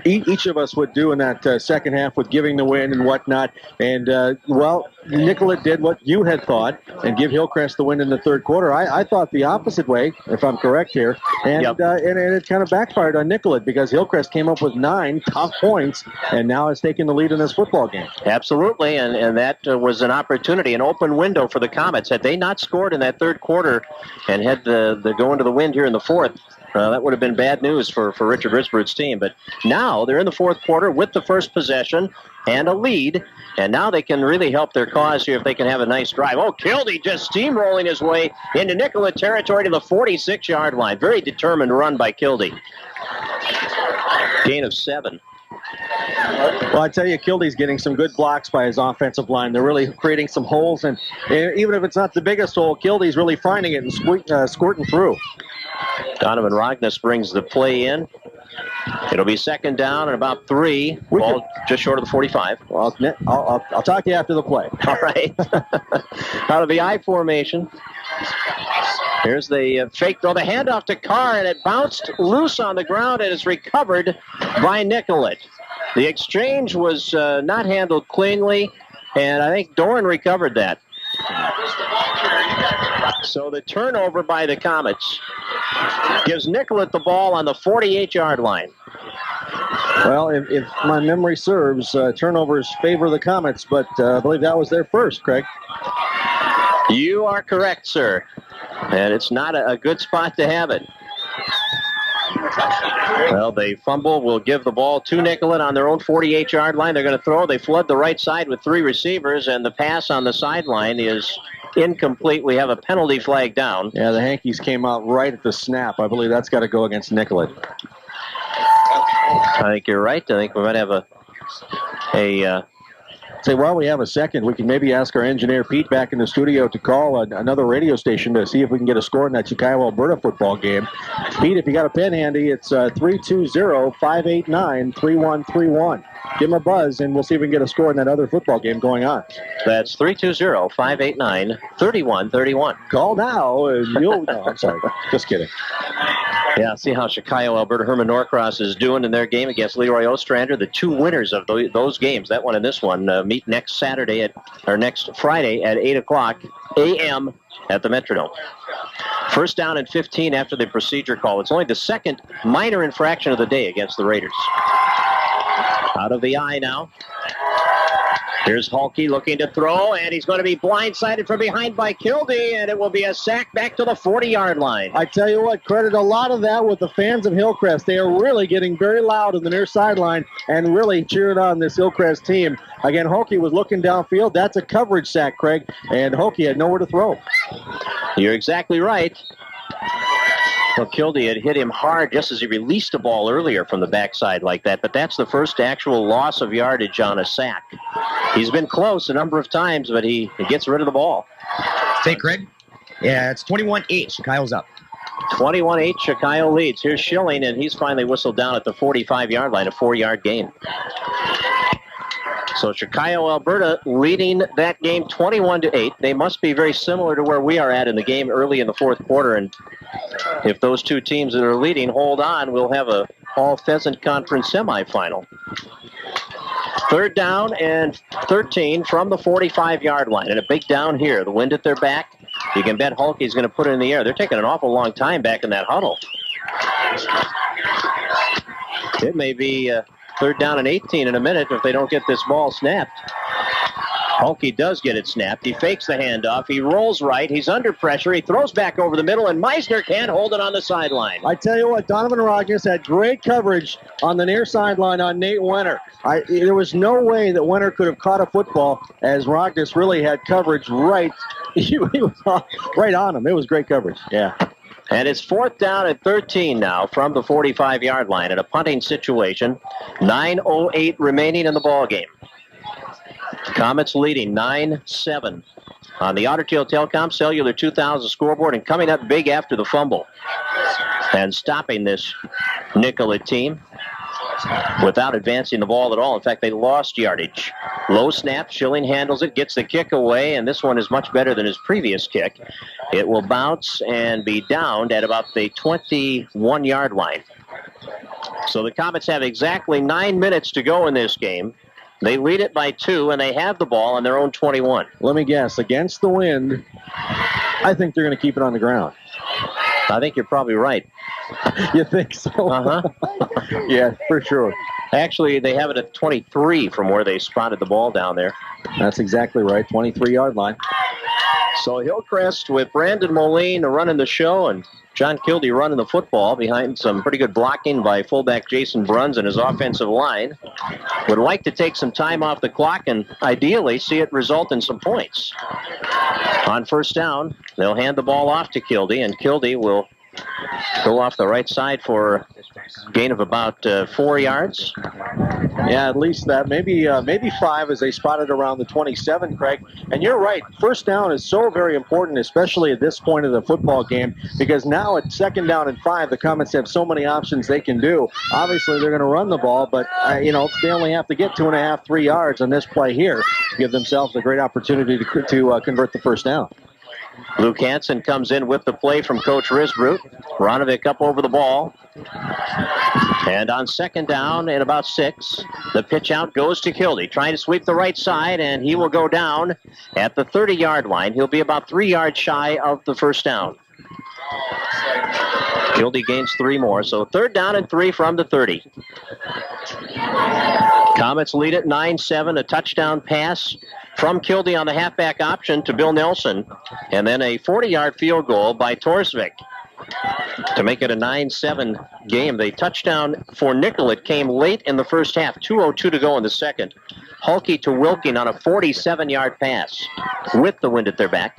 each of us would do in that second half with giving the win and whatnot. And, well, Nicollet did what you had thought and give Hillcrest the win in the 3rd quarter. I thought the opposite way, if I'm correct here. And, yep. And it kind of backfired on Nicollet because Hillcrest came up with 9 tough points and now is taking the lead in this football game. Absolutely, and that was an opportunity, an open window for the Comets. Had they not scored in that 3rd quarter and had the go into the wind here in the 4th, that would have been bad news for Richard Risbert's team. But now they're in the 4th quarter with the first possession and a lead, and now they can really help their cause here if they can have a nice drive. Oh, Kildee just steamrolling his way into Nicollet territory to the 46-yard line. Very determined run by Kildee. Gain of 7. Well, I tell you, Kildee's getting some good blocks by his offensive line. They're really creating some holes, and even if it's not the biggest hole, Kildee's really finding it and squirting through. Donovan Rognus brings the play in. It'll be 2nd down and about 3. Ball just short of the 45. Well, I'll talk to you after the play. All right. Out of the I formation. Here's the fake throw. The handoff to Carr, and it bounced loose on the ground, and it's recovered by Nicollet. The exchange was not handled cleanly, and I think Doran recovered that. So the turnover by the Comets gives Nicollet the ball on the 48-yard line. Well, if my memory serves, turnovers favor the Comets, but I believe that was their first, Craig. You are correct, sir. And it's not a good spot to have it. Well, the fumble will give the ball to Nicollet on their own 48-yard line. They're going to throw. They flood the right side with 3 receivers, and the pass on the sideline is incomplete. We have a penalty flag down. Yeah, the Hankies came out right at the snap. I believe that's got to go against Nicollet. I think you're right. I think we might have a Say, while we have a second, we can maybe ask our engineer Pete back in the studio to call another radio station to see if we can get a score in that Chicago, Alberta football game. Pete, if you got a pen handy, it's 320-589-3131. Give him a buzz, and we'll see if we can get a score in that other football game going on. That's 320-589-3131. Call now, and you'll... No, I'm sorry. Just kidding. Yeah, see how Chicago, Alberta, Herman Norcross is doing in their game against Leroy Ostrander. The two winners of those games, that one and this one, meet next Friday at 8 o'clock a.m. at the Metrodome. First down and 15 after the procedure call. It's only the second minor infraction of the day against the Raiders. Out of the eye now. Here's Halke looking to throw, and he's going to be blindsided from behind by Kildee, and it will be a sack back to the 40-yard line. I tell you what, credit a lot of that with the fans of Hillcrest. They are really getting very loud on the near sideline and really cheering on this Hillcrest team. Again, Halke was looking downfield. That's a coverage sack, Craig, and Halke had nowhere to throw. You're exactly right. Well, Kildee had hit him hard just as he released the ball earlier from the backside like that, but that's the first actual loss of yardage on a sack. He's been close a number of times, but he gets rid of the ball. Say, Craig? Yeah, it's 21-8. Chicago's up. 21-8, Chicago leads. Here's Schilling, and he's finally whistled down at the 45-yard line, a 4-yard gain. So Chicago, Alberta leading that game 21-8. They must be very similar to where we are at in the game early in the fourth quarter. And if those two teams that are leading hold on, we'll have a all-Pheasant Conference semifinal. Third down and 13 from the 45-yard line. And a big down here. The wind at their back. You can bet Halke's going to put it in the air. They're taking an awful long time back in that huddle. It may be... third down and 18 in a minute if they don't get this ball snapped. Halke does get it snapped. He fakes the handoff. He rolls right. He's under pressure. He throws back over the middle, and Meisner can't hold it on the sideline. I tell you what, Donovan Rognes had great coverage on the near sideline on Nate Wenner. There was no way that Wenner could have caught a football as Rognes really had coverage right. He was right on him. It was great coverage. Yeah. And it's fourth down and 13 now from the 45-yard line in a punting situation. 9:08 remaining in the ball game. Comets leading 9-7 on the Otter Tail Telecom Cellular 2000 scoreboard, and coming up big after the fumble and stopping this Nicollet team without advancing the ball at all. In fact, they lost yardage. Low snap, Schilling handles it, gets the kick away, and this one is much better than his previous kick. It will bounce and be downed at about the 21-yard line. So the Comets have exactly 9 minutes to go in this game. They lead it by 2, and they have the ball on their own 21. Let me guess, against the wind, I think they're going to keep it on the ground. I think you're probably right. You think so? Uh-huh. Yeah, for sure. Actually, they have it at 23 from where they spotted the ball down there. That's exactly right, 23-yard line. So Hillcrest with Brandon Moline running the show and John Kildee running the football behind some pretty good blocking by fullback Jason Bruns and his offensive line. Would like to take some time off the clock and ideally see it result in some points. On first down, they'll hand the ball off to Kildee, and Kildee will go off the right side for a gain of about 4 yards. Yeah, at least that. Maybe 5 as they spotted around the 27, Craig. And you're right. First down is so very important, especially at this point of the football game, because now at second down and 5, the Comets have so many options they can do. Obviously, they're going to run the ball, but, they only have to get 2.5, 3 yards on this play here to give themselves a great opportunity to convert the first down. Luke Hansen comes in with the play from Coach Risbrut. Ronovic up over the ball. And on second down and about 6, the pitch out goes to Kildee, trying to sweep the right side, and he will go down at the 30-yard line. He'll be about 3 yards shy of the first down. Kildee gains 3 more, so third down and 3 from the 30. Comets lead at 9-7, a touchdown pass from Kildee on the halfback option to Bill Nelson, and then a 40-yard field goal by Torsvik to make it a 9-7 game. The touchdown for Nicollet came late in the first half, 2:02 to go in the second. Halke to Wilking on a 47-yard pass with the wind at their back.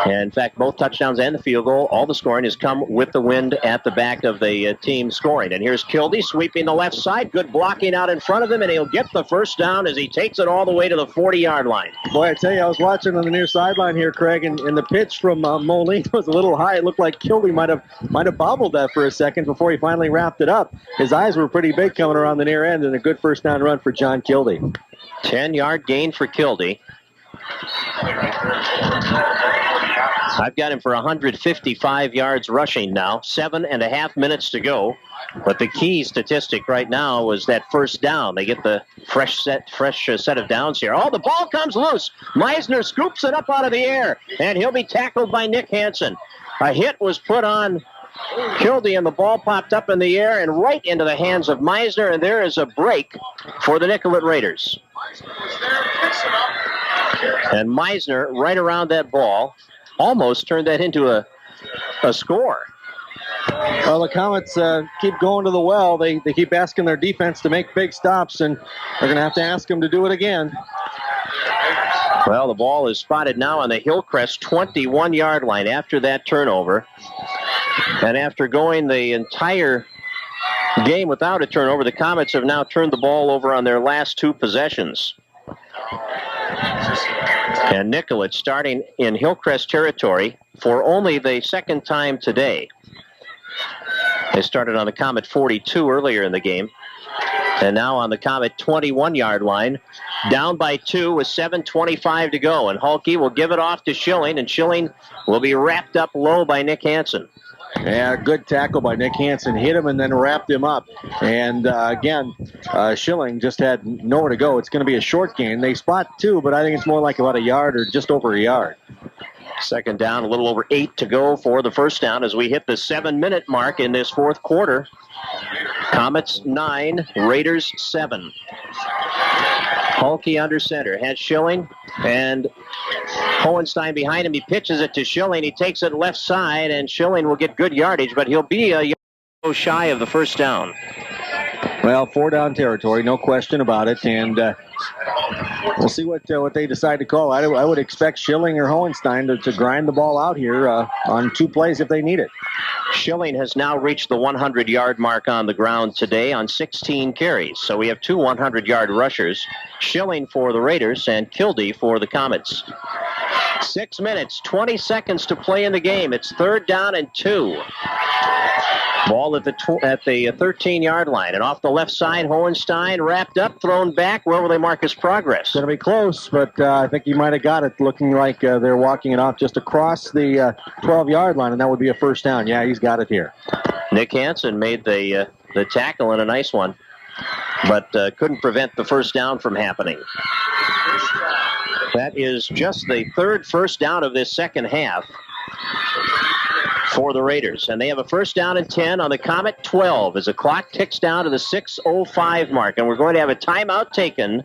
And in fact, both touchdowns and the field goal, all the scoring has come with the wind at the back of the team scoring. And here's Kildee sweeping the left side. Good blocking out in front of him, and he'll get the first down as he takes it all the way to the 40-yard line. Boy, I tell you, I was watching on the near sideline here, Craig, and the pitch from Moline was a little high. It looked like Kildee might have bobbled that for a second before he finally wrapped it up. His eyes were pretty big coming around the near end, and a good first down run for John Kildee. 10-yard gain for Kildee. I've got him for 155 yards rushing now. 7.5 minutes to go. But the key statistic right now is that first down. They get the fresh set of downs here. Oh, the ball comes loose. Meisner scoops it up out of the air, and he'll be tackled by Nick Hansen. A hit was put on Kildee, and the ball popped up in the air and right into the hands of Meisner, and there is a break for the Nicollet Raiders. And Meisner, right around that ball, almost turned that into a score. Well, the Comets keep going to the well. They keep asking their defense to make big stops, and they're going to have to ask them to do it again. Well, the ball is spotted now on the Hillcrest 21-yard line after that turnover. And after going the entire game without a turnover, the Comets have now turned the ball over on their last two possessions. And Nicollet starting in Hillcrest territory for only the second time today. They started on the Comet 42 earlier in the game. And now on the Comet 21-yard line, down by 2 with 7:25 to go. And Halke will give it off to Schilling, and Schilling will be wrapped up low by Nick Hansen. Yeah, good tackle by Nick Hansen. Hit him and then wrapped him up. And again, Schilling just had nowhere to go. It's going to be a short gain. They spot 2, but I think it's more like about a yard or just over a yard. Second down, a little over 8 to go for the first down as we hit the 7-minute mark in this fourth quarter. Comets 9, Raiders 7. Halke under center, has Schilling, and Hohenstein behind him. He pitches it to Schilling. He takes it left side, and Schilling will get good yardage, but he'll be a yard shy of the first down. Well, 4-down territory, no question about it, and we'll see what they decide to call. I would expect Schilling or Hohenstein to grind the ball out here on 2 plays if they need it. Schilling has now reached the 100-yard mark on the ground today on 16 carries. So we have 2 100-yard rushers, Schilling for the Raiders and Kildee for the Comets. 6 minutes, 20 seconds to play in the game. It's 3rd down and 2. Ball at the 13-yard line. And off the left side, Hohenstein wrapped up, thrown back. Where will they mark his progress? Going to be close, but I think he might have got it, looking like they're walking it off just across the 12-yard line, and that would be a first down. Yeah, he's got it here. Nick Hansen made the tackle, and a nice one, but couldn't prevent the first down from happening. That is just the 3rd first down of this second half for the Raiders. And they have a first down and 10 on the Comet 12 as the clock ticks down to the 6:05 mark. And we're going to have a timeout taken